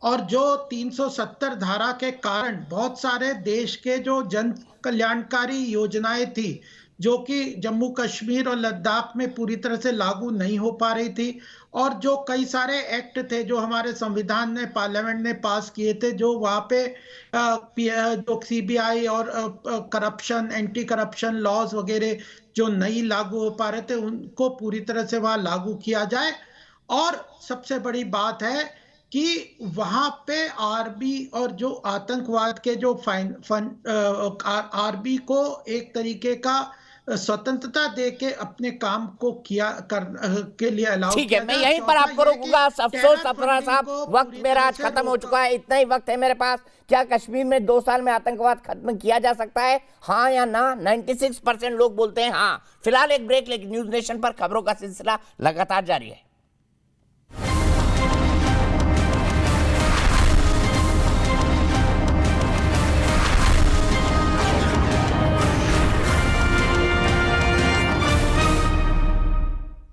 और जो 370 धारा के कारण बहुत सारे देश के जो जन कल्याणकारी योजनाएं थी जो कि जम्मू कश्मीर और लद्दाख में पूरी तरह से लागू नहीं हो पा रही थी, और जो कई सारे एक्ट थे जो हमारे संविधान ने, पार्लियामेंट ने पास किए थे, जो वहाँ पे जो सीबीआई और करप्शन, एंटी करप्शन लॉज वगैरह जो नहीं लागू हो पा रहे थे, उनको पूरी तरह से वहाँ लागू किया जाए। और सबसे बड़ी बात है कि वहां पे आरबी और जो आतंकवाद के जो आरबी को एक तरीके का स्वतंत्रता देके अपने काम को के लिए अलाउ। ठीक है, मैं यहीं पर आपको रोकूंगा। अफसोस अफरा साहब, वक्त मेरा आज खत्म हो चुका है। इतना ही वक्त है मेरे पास। क्या कश्मीर में 2 साल में आतंकवाद खत्म किया जा सकता है, हाँ या ना? 96% लोग बोलते हैं हाँ। फिलहाल एक ब्रेक, लेकिन न्यूज नेशन पर खबरों का सिलसिला लगातार जारी है।